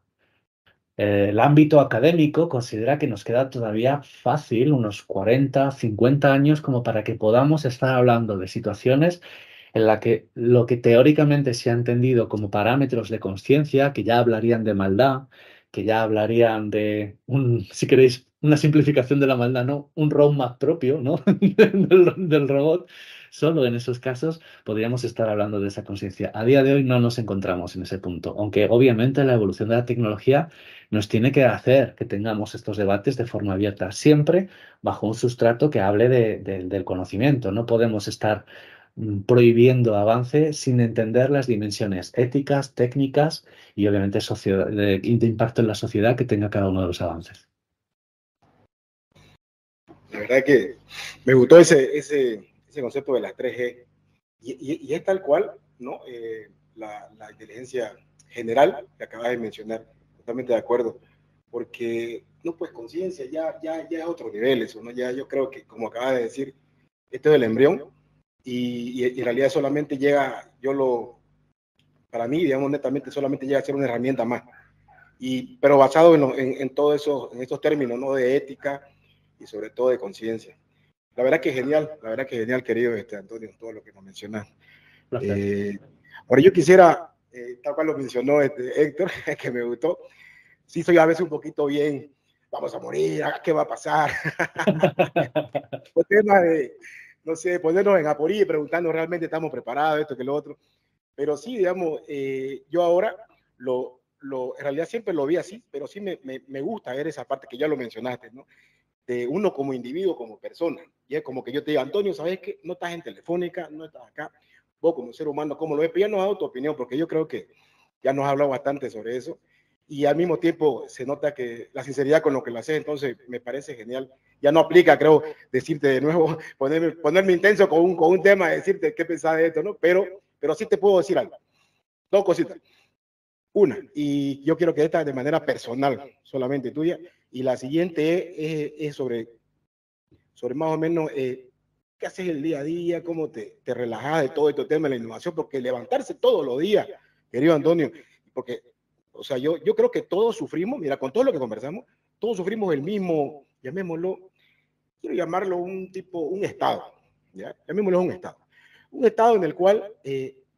El ámbito académico considera que nos queda todavía fácil unos 40, 50 años como para que podamos estar hablando de situaciones en la que lo que teóricamente se ha entendido como parámetros de conciencia, que ya hablarían de maldad, que ya hablarían de, si queréis, una simplificación de la maldad, ¿no? Un roadmap propio, ¿no? del robot, solo en esos casos podríamos estar hablando de esa conciencia. A día de hoy no nos encontramos en ese punto, aunque obviamente la evolución de la tecnología nos tiene que hacer que tengamos estos debates de forma abierta, siempre bajo un sustrato que hable del conocimiento. No podemos estar prohibiendo avance sin entender las dimensiones éticas, técnicas y obviamente de impacto en la sociedad que tenga cada uno de los avances. La verdad que me gustó ese concepto de las 3G y es tal cual, ¿no? La inteligencia general que acabas de mencionar, totalmente de acuerdo, porque no, pues conciencia ya es otro nivel eso, ¿no? Ya yo creo que, como acabas de decir, esto es el embrión y en realidad solamente llega, para mí, digamos, netamente solamente llega a ser una herramienta más, pero basado en todos estos términos, ¿no? De ética y sobre todo de conciencia. La verdad que genial, querido Antonio, todo lo que nos mencionas. Ahora yo quisiera, tal cual lo mencionó Héctor, que me gustó, sí soy a veces un poquito bien, vamos a morir, ¿qué va a pasar? El tema de, no sé, ponernos en aporía y preguntarnos realmente estamos preparados, esto que lo otro. Pero sí, digamos, yo ahora en realidad siempre lo vi así, pero sí me gusta ver esa parte que ya lo mencionaste, ¿no? De uno como individuo, como persona. Y es como que yo te digo, Antonio, ¿sabes qué? No estás en Telefónica, no estás acá. Vos como ser humano, ¿cómo lo ves? Pero ya nos has dado tu opinión, porque yo creo que ya nos has hablado bastante sobre eso. Y al mismo tiempo se nota que la sinceridad con lo que lo haces, entonces me parece genial. Ya no aplica, creo, decirte de nuevo, ponerme intenso con un tema, decirte qué pensás de esto, ¿no? Pero sí te puedo decir algo. Dos cositas. Una, y yo quiero que esta de manera personal, solamente tuya, y la siguiente es sobre más o menos qué haces el día a día, cómo te relajas de todo este tema de la innovación, porque levantarse todos los días, querido Antonio, porque, o sea, yo creo que todos sufrimos, mira, con todo lo que conversamos, todos sufrimos el mismo, llamémoslo, quiero llamarlo un estado, ¿ya? Llamémoslo un estado en el cual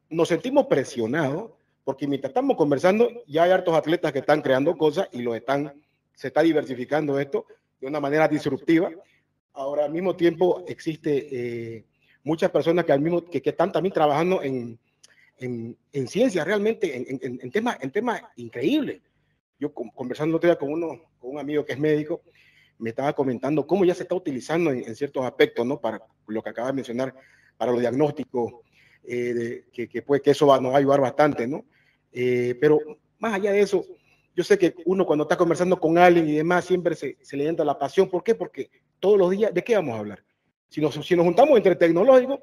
nos sentimos presionados, porque mientras estamos conversando, ya hay hartos atletas que están creando cosas y se está diversificando esto de una manera disruptiva. Ahora, al mismo tiempo, existe muchas personas que están también trabajando en ciencia, realmente, en temas increíbles. Yo conversando otro día con un amigo que es médico, me estaba comentando cómo ya se está utilizando en ciertos aspectos, ¿no? Para lo que acaba de mencionar, para los diagnósticos, que eso nos va a ayudar bastante, ¿no? Pero más allá de eso, yo sé que uno cuando está conversando con alguien y demás, siempre se le entra la pasión. ¿Por qué? Porque todos los días, ¿de qué vamos a hablar? Si nos juntamos entre tecnológicos,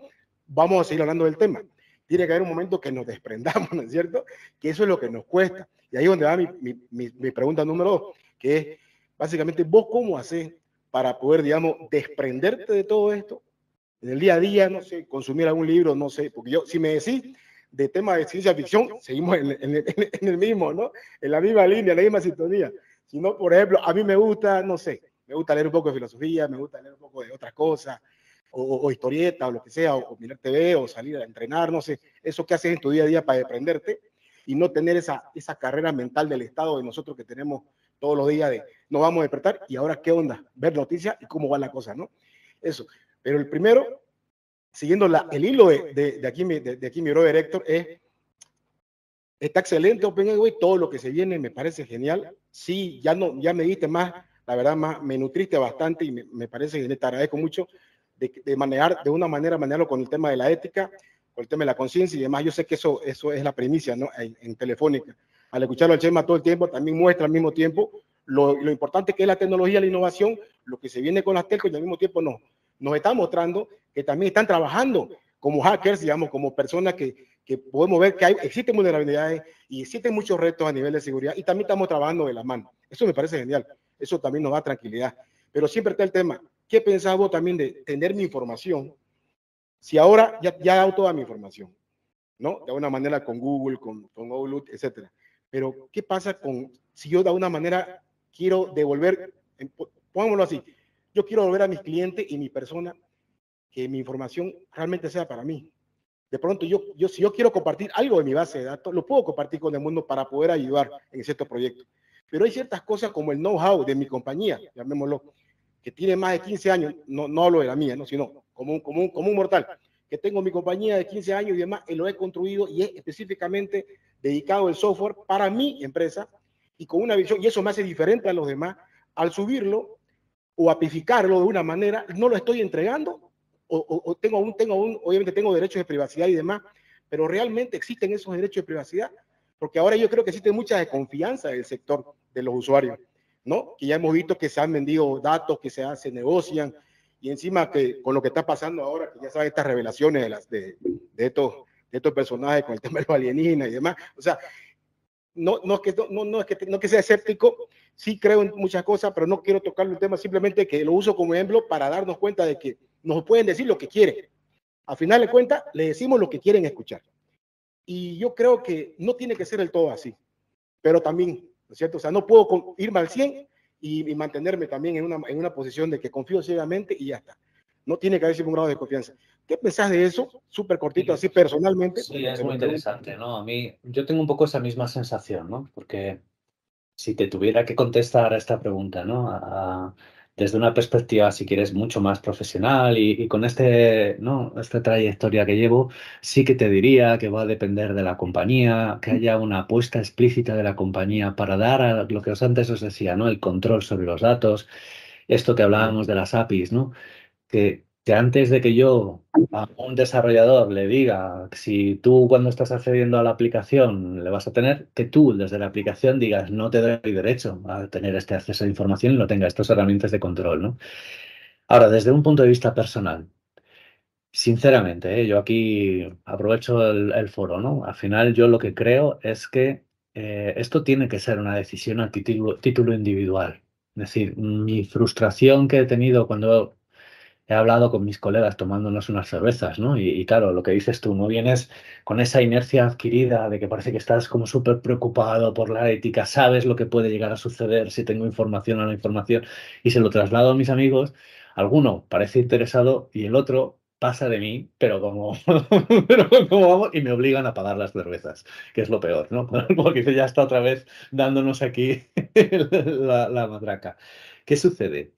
vamos a seguir hablando del tema. Tiene que haber un momento que nos desprendamos, ¿no es cierto? Que eso es lo que nos cuesta. Y ahí es donde va mi pregunta número 2, que es, básicamente, ¿vos cómo haces para poder, digamos, desprenderte de todo esto? En el día a día, no sé, consumir algún libro, no sé, porque si me decís de temas de ciencia ficción, seguimos en el mismo, ¿no? En la misma línea, en la misma sintonía. Si no, por ejemplo, a mí me gusta, no sé, me gusta leer un poco de filosofía, me gusta leer un poco de otras cosas, o historieta, o lo que sea, o mirar TV, o salir a entrenar, no sé, eso que haces en tu día a día para desprenderte y no tener esa carrera mental del Estado de nosotros que tenemos todos los días de nos vamos a despertar y ahora qué onda, ver noticias y cómo va la cosa, ¿no? Eso. Pero el primero, siguiendo el hilo de aquí mi brother Héctor, está excelente OpenAI, todo lo que se viene me parece genial. Sí, ya me diste más, la verdad, me nutriste bastante y me parece que te agradezco mucho de manejarlo con el tema de la ética, con el tema de la conciencia y demás. Yo sé que eso es la primicia, ¿no? En Telefónica. Al escucharlo al Chema todo el tiempo, también muestra al mismo tiempo lo importante que es la tecnología, la innovación, lo que se viene con las telcos y al mismo tiempo nos está mostrando que también están trabajando como hackers, digamos, como personas que podemos ver que existen vulnerabilidades y existen muchos retos a nivel de seguridad y también estamos trabajando de la mano. Eso me parece genial. Eso también nos da tranquilidad. Pero siempre está el tema, ¿qué pensás vos también de tener mi información? Si ahora ya he dado toda mi información, ¿no? De alguna manera con Google, con Outlook, etcétera. Pero, ¿qué pasa si yo de alguna manera quiero devolver, pongámoslo así, yo quiero devolver a mis clientes y mi persona que mi información realmente sea para mí? De pronto, si yo quiero compartir algo de mi base de datos, lo puedo compartir con el mundo para poder ayudar en ciertos proyectos. Pero hay ciertas cosas como el know-how de mi compañía, llamémoslo, que tiene más de 15 años, no hablo de la mía, ¿no? Sino como un mortal, que tengo mi compañía de 15 años y demás, y lo he construido y es específicamente dedicado el software para mi empresa y con una visión, y eso me hace diferente a los demás. Al subirlo o apificarlo de una manera, no lo estoy entregando, o obviamente tengo derechos de privacidad y demás, pero realmente existen esos derechos de privacidad, porque ahora yo creo que existe mucha desconfianza del sector de los usuarios, ¿no? Que ya hemos visto que se han vendido datos, que se negocian, y encima que con lo que está pasando ahora, que ya sabes estas revelaciones de estos personajes con el tema de los alienígenas y demás, o sea, no es que sea escéptico, sí creo en muchas cosas, pero no quiero tocar el tema, simplemente que lo uso como ejemplo para darnos cuenta de que nos pueden decir lo que quieren. Al final de cuentas, le decimos lo que quieren escuchar. Y yo creo que no tiene que ser el todo así, pero también, ¿no es cierto? O sea, no puedo irme al 100 y mantenerme también en una posición de que confío ciegamente y ya está. No tiene que haber un grado de confianza. ¿Qué pensás de eso? Súper cortito, así personalmente. Sí, es muy interesante, ¿no? A mí, yo tengo un poco esa misma sensación, ¿no? Porque si te tuviera que contestar a esta pregunta, ¿no? Desde una perspectiva, si quieres, mucho más profesional y con ¿no? Esta trayectoria que llevo, sí que te diría que va a depender de la compañía, que haya una apuesta explícita de la compañía para dar a lo que antes os decía, ¿no? El control sobre los datos, esto que hablábamos de las APIs, ¿no? Que antes de que yo a un desarrollador le diga si tú cuando estás accediendo a la aplicación le vas a tener, que tú desde la aplicación digas no te doy derecho a tener este acceso a información y no tenga estas herramientas de control, ¿no? Ahora, desde un punto de vista personal, sinceramente, yo aquí aprovecho el foro, ¿no? Al final yo lo que creo es que esto tiene que ser una decisión a título individual. Es decir, mi frustración que he tenido cuando he hablado con mis colegas tomándonos unas cervezas, ¿no? Y claro, lo que dices tú, no vienes con esa inercia adquirida de que parece que estás como súper preocupado por la ética, sabes lo que puede llegar a suceder si tengo información o no información, y se lo traslado a mis amigos, alguno parece interesado y el otro pasa de mí, pero como, pero como vamos, y me obligan a pagar las cervezas, que es lo peor, ¿no? Porque ya está otra vez dándonos aquí la matraca. ¿Qué sucede?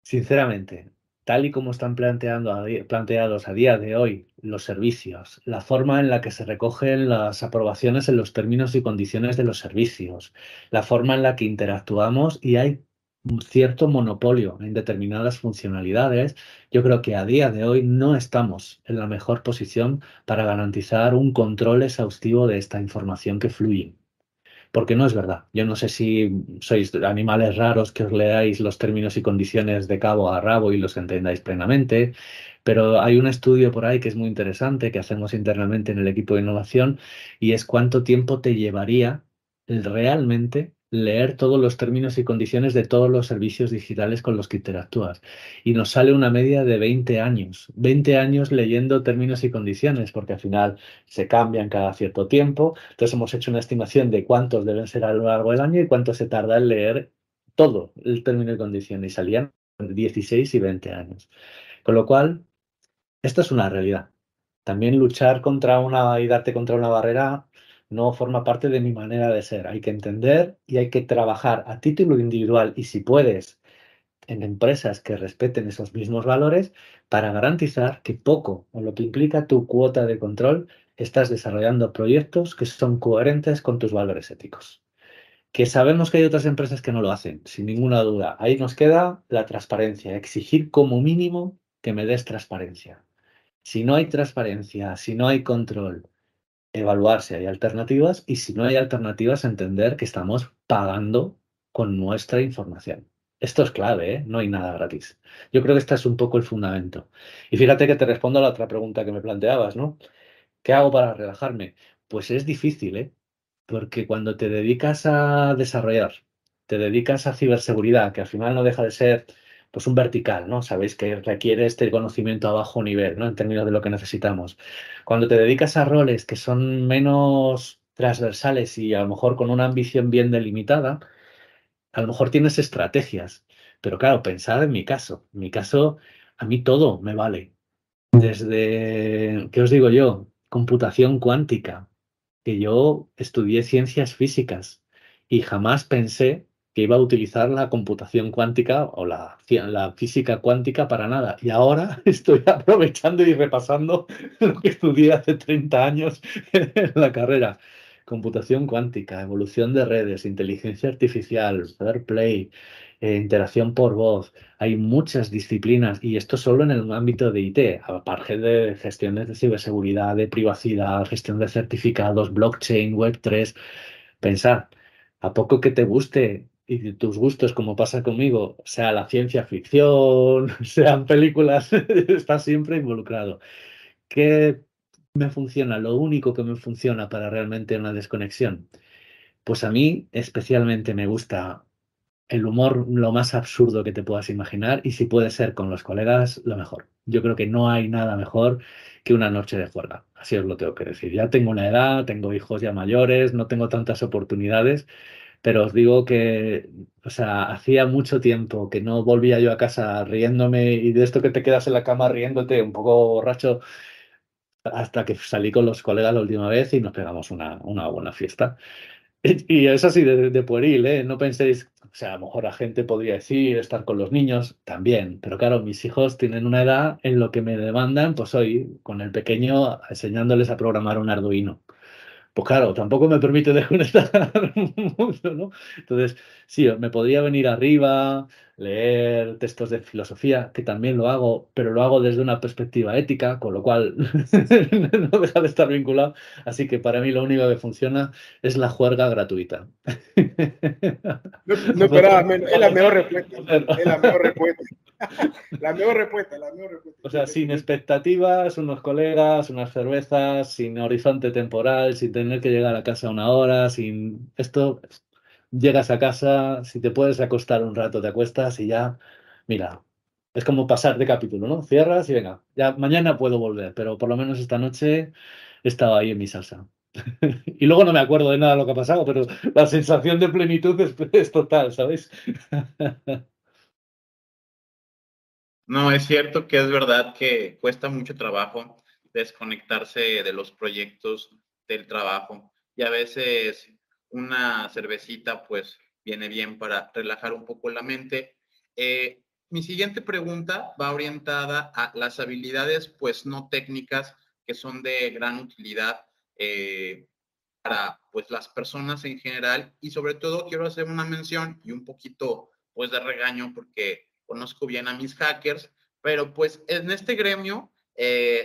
Sinceramente, tal y como están planteados a día de hoy los servicios, la forma en la que se recogen las aprobaciones en los términos y condiciones de los servicios, la forma en la que interactuamos y hay un cierto monopolio en determinadas funcionalidades, yo creo que a día de hoy no estamos en la mejor posición para garantizar un control exhaustivo de esta información que fluye. Porque no es verdad. Yo no sé si sois animales raros que os leáis los términos y condiciones de cabo a rabo y los entendáis plenamente, pero hay un estudio por ahí que es muy interesante que hacemos internamente en el equipo de innovación y es cuánto tiempo te llevaría realmente leer todos los términos y condiciones de todos los servicios digitales con los que interactúas. Y nos sale una media de 20 años leyendo términos y condiciones, porque al final se cambian cada cierto tiempo. Entonces hemos hecho una estimación de cuántos deben ser a lo largo del año y cuánto se tarda en leer todo el término y condición. Y salían 16 y 20 años. Con lo cual, esto es una realidad. También luchar contra y darte contra una barrera no forma parte de mi manera de ser. Hay que entender y hay que trabajar a título individual y si puedes en empresas que respeten esos mismos valores para garantizar que poco o lo que implica tu cuota de control estás desarrollando proyectos que son coherentes con tus valores éticos. Que sabemos que hay otras empresas que no lo hacen, sin ninguna duda. Ahí nos queda la transparencia, exigir como mínimo que me des transparencia. Si no hay transparencia, si no hay control, evaluar si hay alternativas y si no hay alternativas, entender que estamos pagando con nuestra información. Esto es clave, ¿eh? No hay nada gratis. Yo creo que este es un poco el fundamento. Y fíjate que te respondo a la otra pregunta que me planteabas, ¿no? ¿Qué hago para relajarme? Pues es difícil, ¿eh? Porque cuando te dedicas a desarrollar, te dedicas a ciberseguridad, que al final no deja de ser pues un vertical, ¿no? Sabéis que requiere este conocimiento a bajo nivel, ¿no? En términos de lo que necesitamos. Cuando te dedicas a roles que son menos transversales y a lo mejor con una ambición bien delimitada, a lo mejor tienes estrategias. Pero claro, pensad en mi caso. En mi caso, a mí todo me vale. Desde, ¿qué os digo yo? Computación cuántica, que yo estudié ciencias físicas y jamás pensé que iba a utilizar la computación cuántica o la física cuántica para nada. Y ahora estoy aprovechando y repasando lo que estudié hace 30 años en la carrera. Computación cuántica, evolución de redes, inteligencia artificial, fair play, interacción por voz. Hay muchas disciplinas y esto solo en el ámbito de IT, aparte de gestiones de ciberseguridad, de privacidad, gestión de certificados, blockchain, Web3. Pensad, a poco que te guste y tus gustos, como pasa conmigo, sea la ciencia ficción, sean películas, estás siempre involucrado. ¿Qué me funciona? Lo único que me funciona para realmente una desconexión. Pues a mí especialmente me gusta el humor lo más absurdo que te puedas imaginar y si puede ser con los colegas, lo mejor. Yo creo que no hay nada mejor que una noche de juerga. Así os lo tengo que decir. Ya tengo una edad, tengo hijos ya mayores, no tengo tantas oportunidades, pero os digo que, o sea, hacía mucho tiempo que no volvía yo a casa riéndome y de esto que te quedas en la cama riéndote un poco borracho hasta que salí con los colegas la última vez y nos pegamos una buena fiesta. Y es así de pueril, ¿eh? No penséis, o sea, a lo mejor la gente podría decir estar con los niños también, pero claro, mis hijos tienen una edad en lo que me demandan, pues hoy con el pequeño enseñándoles a programar un Arduino. Pues claro, tampoco me permite desconectar mucho, ¿no? Entonces, sí, me podría venir arriba, leer textos de filosofía, que también lo hago, pero lo hago desde una perspectiva ética, con lo cual no deja de estar vinculado. Así que para mí lo único que funciona es la juerga gratuita. No esperaba menos. Es la mejor respuesta. Es la mejor respuesta. La mejor respuesta. O sea, sin expectativas, unos colegas, unas cervezas, sin horizonte temporal, sin tener que llegar a casa una hora, sin esto, llegas a casa, si te puedes acostar un rato, te acuestas y ya, mira, es como pasar de capítulo, ¿no? Cierras y venga, ya mañana puedo volver, pero por lo menos esta noche he estado ahí en mi salsa. Y luego no me acuerdo de nada de lo que ha pasado, pero la sensación de plenitud es total, ¿sabes? No, es cierto que es verdad que cuesta mucho trabajo desconectarse de los proyectos del trabajo y a veces una cervecita pues viene bien para relajar un poco la mente. Mi siguiente pregunta va orientada a las habilidades pues no técnicas que son de gran utilidad para pues las personas en general y sobre todo quiero hacer una mención y un poquito pues de regaño porque conozco bien a mis hackers, pero pues en este gremio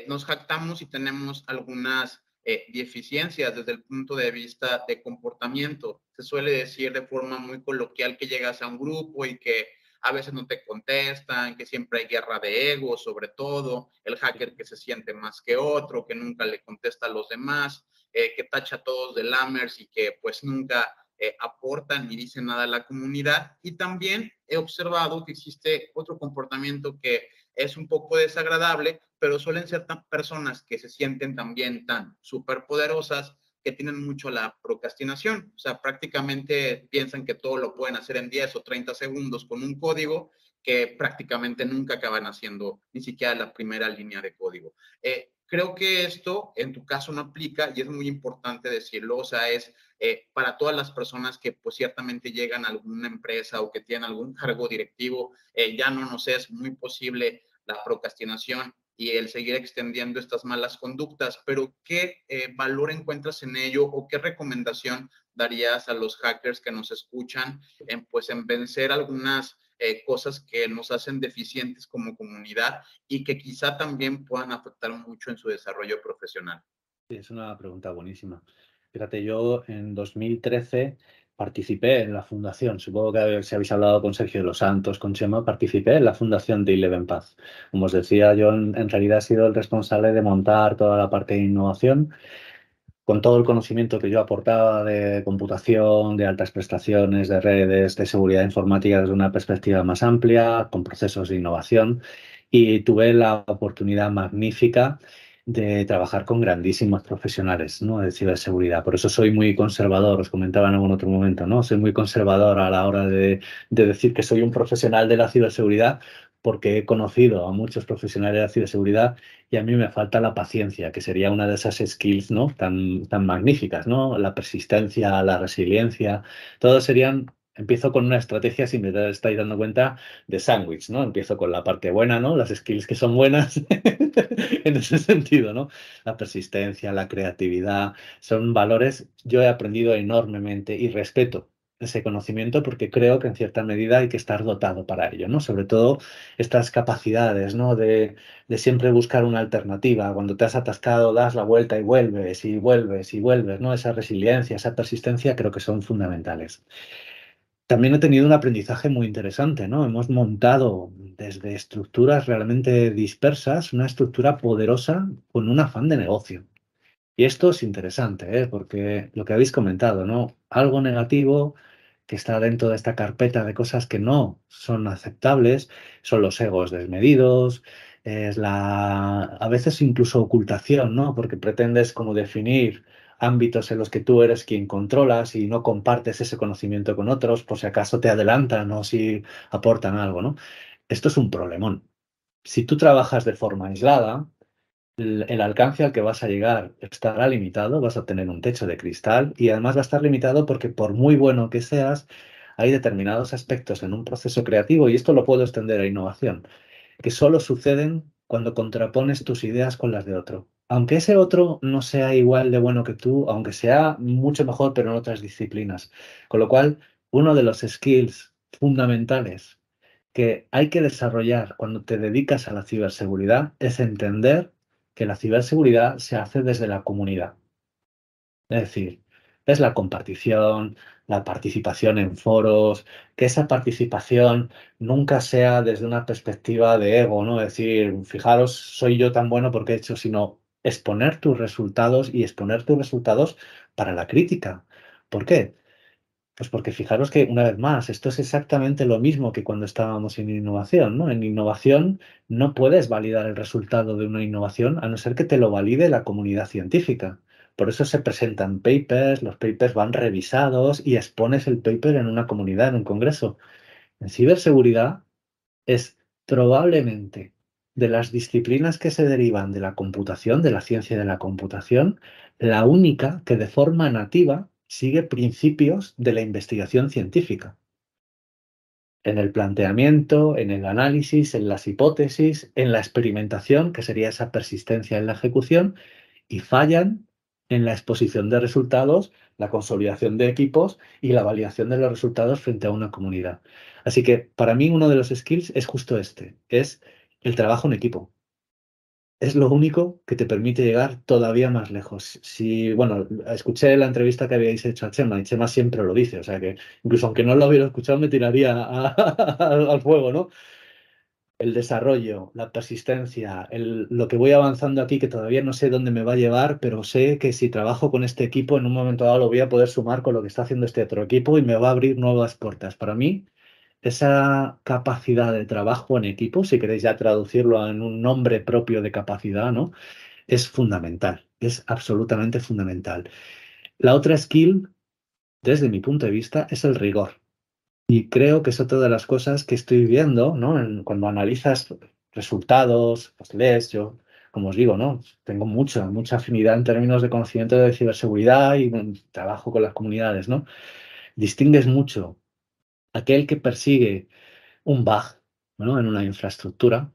nos jactamos y tenemos algunas deficiencias desde el punto de vista de comportamiento. Se suele decir de forma muy coloquial que llegas a un grupo y que a veces no te contestan, que siempre hay guerra de ego, sobre todo el hacker que se siente más que otro, que nunca le contesta a los demás, que tacha a todos de lammers y que pues nunca aportan ni dicen nada a la comunidad. Y también he observado que existe otro comportamiento que es un poco desagradable, pero suelen ser personas que se sienten también tan superpoderosas que tienen mucho la procrastinación. O sea, prácticamente piensan que todo lo pueden hacer en 10 o 30 segundos con un código que prácticamente nunca acaban haciendo ni siquiera la primera línea de código. Creo que esto en tu caso no aplica y es muy importante decirlo, o sea, es para todas las personas que pues ciertamente llegan a alguna empresa o que tienen algún cargo directivo, ya no nos es muy posible la procrastinación y el seguir extendiendo estas malas conductas, pero ¿qué valor encuentras en ello o qué recomendación darías a los hackers que nos escuchan en, pues, en vencer algunas cosas que nos hacen deficientes como comunidad y que quizá también puedan afectar mucho en su desarrollo profesional? Sí, es una pregunta buenísima. Fíjate, yo en 2013 participé en la fundación, supongo que si habéis hablado con Sergio de los Santos, con Chema, participé en la fundación de Eleven Path. Como os decía, yo en realidad he sido el responsable de montar toda la parte de innovación con todo el conocimiento que yo aportaba de computación, de altas prestaciones, de redes, de seguridad informática desde una perspectiva más amplia, con procesos de innovación. Y tuve la oportunidad magnífica de trabajar con grandísimos profesionales, ¿no?, de ciberseguridad. Por eso soy muy conservador, os comentaba en algún otro momento, ¿no? Soy muy conservador a la hora de decir que soy un profesional de la ciberseguridad, porque he conocido a muchos profesionales de la ciberseguridad y a mí me falta la paciencia, que sería una de esas skills, ¿no?, tan magníficas, ¿no? La persistencia, la resiliencia, todos serían Empiezo con una estrategia, si me estáis dando cuenta, de sándwich, ¿no? Empiezo con la parte buena, ¿no? Las skills que son buenas en ese sentido, ¿no? La persistencia, la creatividad, son valores. Yo he aprendido enormemente y respeto ese conocimiento porque creo que en cierta medida hay que estar dotado para ello, ¿no? Sobre todo estas capacidades, ¿no? De siempre buscar una alternativa. Cuando te has atascado, das la vuelta y vuelves y vuelves y vuelves, ¿no? Esa resiliencia, esa persistencia creo que son fundamentales. También he tenido un aprendizaje muy interesante, ¿no? Hemos montado desde estructuras realmente dispersas una estructura poderosa con un afán de negocio. Y esto es interesante, ¿eh? Porque lo que habéis comentado, ¿no? Algo negativo que está dentro de esta carpeta de cosas que no son aceptables son los egos desmedidos, es a veces incluso ocultación, ¿no? Porque pretendes como definir ámbitos en los que tú eres quien controlas y no compartes ese conocimiento con otros, por si acaso te adelantan o si aportan algo, ¿no? Esto es un problemón. Si tú trabajas de forma aislada, el alcance al que vas a llegar estará limitado, vas a tener un techo de cristal y además va a estar limitado porque por muy bueno que seas, hay determinados aspectos en un proceso creativo, y esto lo puedo extender a innovación, que solo suceden cuando contrapones tus ideas con las de otro. Aunque ese otro no sea igual de bueno que tú, aunque sea mucho mejor, pero en otras disciplinas. Con lo cual, uno de los skills fundamentales que hay que desarrollar cuando te dedicas a la ciberseguridad es entender que la ciberseguridad se hace desde la comunidad. Es decir, es la compartición, la participación en foros, que esa participación nunca sea desde una perspectiva de ego, ¿no? Es decir, fijaros, soy yo tan bueno porque he hecho, sino exponer tus resultados y exponer tus resultados para la crítica. ¿Por qué? Pues porque fijaros que, una vez más, esto es exactamente lo mismo que cuando estábamos en innovación, ¿no? En innovación no puedes validar el resultado de una innovación a no ser que te lo valide la comunidad científica. Por eso se presentan papers, los papers van revisados y expones el paper en una comunidad, en un congreso. En ciberseguridad es probablemente de las disciplinas que se derivan de la computación, de la ciencia de la computación, la única que de forma nativa sigue principios de la investigación científica. En el planteamiento, en el análisis, en las hipótesis, en la experimentación, que sería esa persistencia en la ejecución, y fallan en la exposición de resultados, la consolidación de equipos y la validación de los resultados frente a una comunidad. Así que para mí uno de los skills es justo este, es el trabajo en equipo. Es lo único que te permite llegar todavía más lejos. Si, bueno, escuché la entrevista que habíais hecho a Chema y Chema siempre lo dice, o sea que incluso aunque no lo hubiera escuchado me tiraría al fuego, ¿no? El desarrollo, la persistencia, lo que voy avanzando aquí, que todavía no sé dónde me va a llevar, pero sé que si trabajo con este equipo, en un momento dado lo voy a poder sumar con lo que está haciendo este otro equipo y me va a abrir nuevas puertas. Para mí, esa capacidad de trabajo en equipo, si queréis ya traducirlo en un nombre propio de capacidad, ¿no? Es fundamental, es absolutamente fundamental. La otra skill, desde mi punto de vista, es el rigor. Y creo que es otra de las cosas que estoy viendo, ¿no? Cuando analizas resultados, pues lees, yo, como os digo, ¿no? Tengo mucha afinidad en términos de conocimiento de ciberseguridad y trabajo con las comunidades, ¿no? Distingues mucho aquel que persigue un bug, ¿no? En una infraestructura,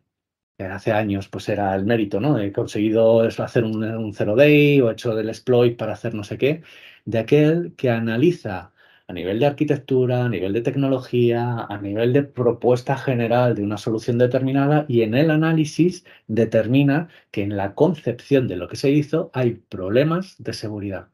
que hace años pues era el mérito, ¿no? He conseguido hacer un zero day o he hecho del exploit para hacer no sé qué, de aquel que analiza a nivel de arquitectura, a nivel de tecnología, a nivel de propuesta general de una solución determinada y en el análisis determina que en la concepción de lo que se hizo hay problemas de seguridad.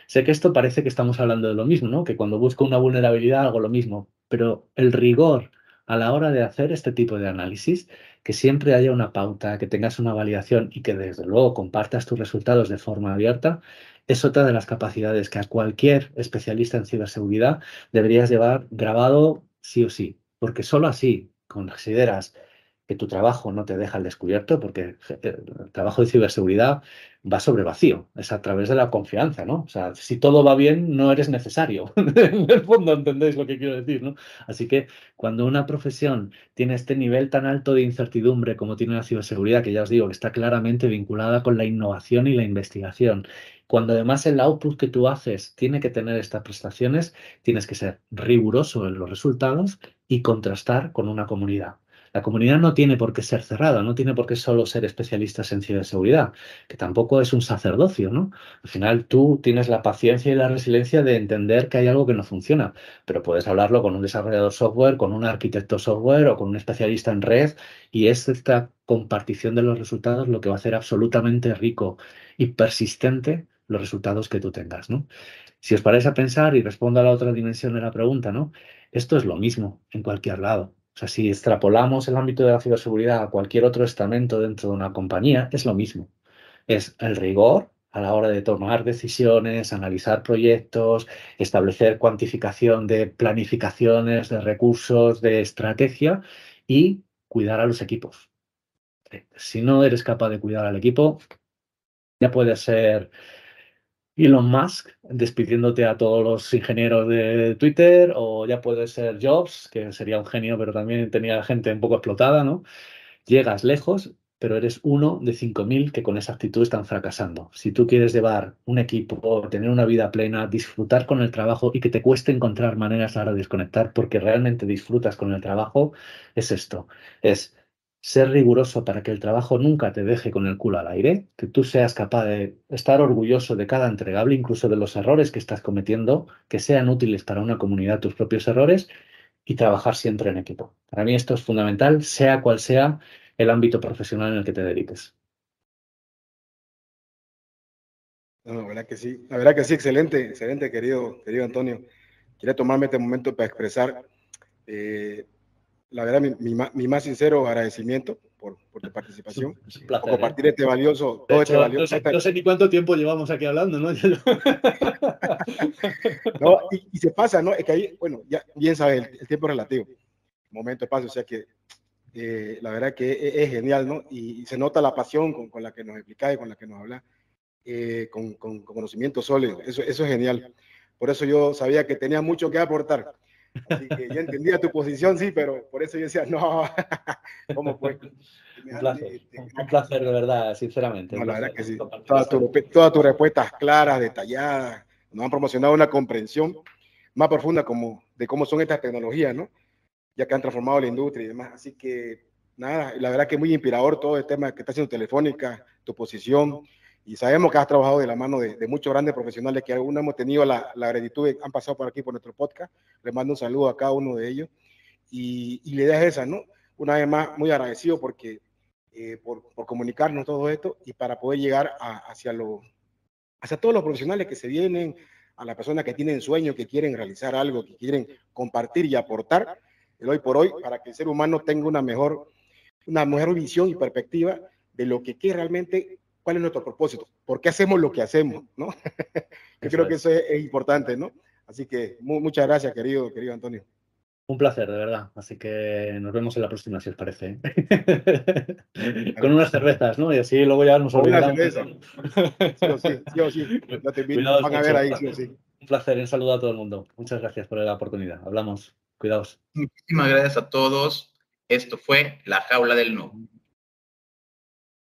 Sé que esto parece que estamos hablando de lo mismo, ¿no? Que cuando busco una vulnerabilidad hago lo mismo, pero el rigor a la hora de hacer este tipo de análisis, que siempre haya una pauta, que tengas una validación y que desde luego compartas tus resultados de forma abierta, es otra de las capacidades que a cualquier especialista en ciberseguridad deberías llevar grabado sí o sí, porque solo así consideras que tu trabajo no te deja al descubierto, porque el trabajo de ciberseguridad va sobre vacío, es a través de la confianza, ¿no? O sea, si todo va bien, no eres necesario. En el fondo, ¿entendéis lo que quiero decir, no? Así que cuando una profesión tiene este nivel tan alto de incertidumbre como tiene la ciberseguridad, que ya os digo que está claramente vinculada con la innovación y la investigación, Cuando además el output que tú haces tiene que tener estas prestaciones, tienes que ser riguroso en los resultados y contrastar con una comunidad. La comunidad no tiene por qué ser cerrada, no tiene por qué solo ser especialistas en ciberseguridad, que tampoco es un sacerdocio, ¿no? Al final tú tienes la paciencia y la resiliencia de entender que hay algo que no funciona, pero puedes hablarlo con un desarrollador software, con un arquitecto software o con un especialista en red, y es esta compartición de los resultados lo que va a hacer absolutamente rico y persistente los resultados que tú tengas, ¿no? Si os paráis a pensar y respondo a la otra dimensión de la pregunta, ¿no? Esto es lo mismo en cualquier lado. O sea, si extrapolamos el ámbito de la ciberseguridad a cualquier otro estamento dentro de una compañía, es lo mismo. Es el rigor a la hora de tomar decisiones, analizar proyectos, establecer cuantificación de planificaciones, de recursos, de estrategia y cuidar a los equipos. Si no eres capaz de cuidar al equipo, ya puede ser Elon Musk despidiéndote a todos los ingenieros de Twitter, o ya puede ser Jobs, que sería un genio, pero también tenía gente un poco explotada, ¿no? Llegas lejos, pero eres uno de 5.000 que con esa actitud están fracasando. Si tú quieres llevar un equipo, tener una vida plena, disfrutar con el trabajo y que te cueste encontrar maneras ahora de desconectar porque realmente disfrutas con el trabajo, es esto. Es ser riguroso para que el trabajo nunca te deje con el culo al aire, que tú seas capaz de estar orgulloso de cada entregable, incluso de los errores que estás cometiendo, que sean útiles para una comunidad tus propios errores y trabajar siempre en equipo. Para mí esto es fundamental, sea cual sea el ámbito profesional en el que te dediques. No, la verdad que sí. La verdad que sí, excelente, excelente, querido Antonio. Quería tomarme este momento para expresar, la verdad, mi más sincero agradecimiento por tu participación, Es un placer, por compartir este valioso, todo este valioso. No sé ni cuánto tiempo llevamos aquí hablando, ¿no? No, y se pasa, ¿no? Es que ahí, bueno, ya bien sabes, el tiempo es relativo, momento, espacio, o sea que la verdad que es genial, ¿no? Y se nota la pasión con la que nos explicás y con la que nos hablas, con conocimiento sólido, eso es genial. Por eso yo sabía que tenía mucho que aportar. Así que yo entendía tu posición, sí, pero por eso yo decía, no, ¿cómo pues? Un placer de verdad, sinceramente. No, la verdad que sí. Todas Todas tus respuestas claras, detalladas, nos han promocionado una comprensión más profunda como, de cómo son estas tecnologías, ¿no? Ya que han transformado la industria y demás. Así que, nada, la verdad que es muy inspirador todo el tema que está haciendo Telefónica, tu posición. Y sabemos que has trabajado de la mano de muchos grandes profesionales que algunos hemos tenido la gratitud de, han pasado por aquí por nuestro podcast. Les mando un saludo a cada uno de ellos. Y la idea es esa, ¿no? Una vez más, muy agradecido porque, por comunicarnos todo esto y para poder llegar hacia todos los profesionales que se vienen, a las personas que tienen sueños, que quieren realizar algo, que quieren compartir y aportar el hoy por hoy para que el ser humano tenga una mejor visión y perspectiva de lo que es realmente, cuál es nuestro propósito, por qué hacemos lo que hacemos, ¿no? Yo creo que eso es importante, ¿no? Así que muchas gracias, querido Antonio. Un placer, de verdad. Así que nos vemos en la próxima, si os parece. Con unas cervezas, ¿no? Y así luego ya nos olvidamos. Sí o sí. No te invito, van a ver ahí, sí o sí. Un placer, un saludo a todo el mundo. Muchas gracias por la oportunidad. Hablamos. Cuidaos. Muchísimas gracias a todos. Esto fue La Jaula del Noob.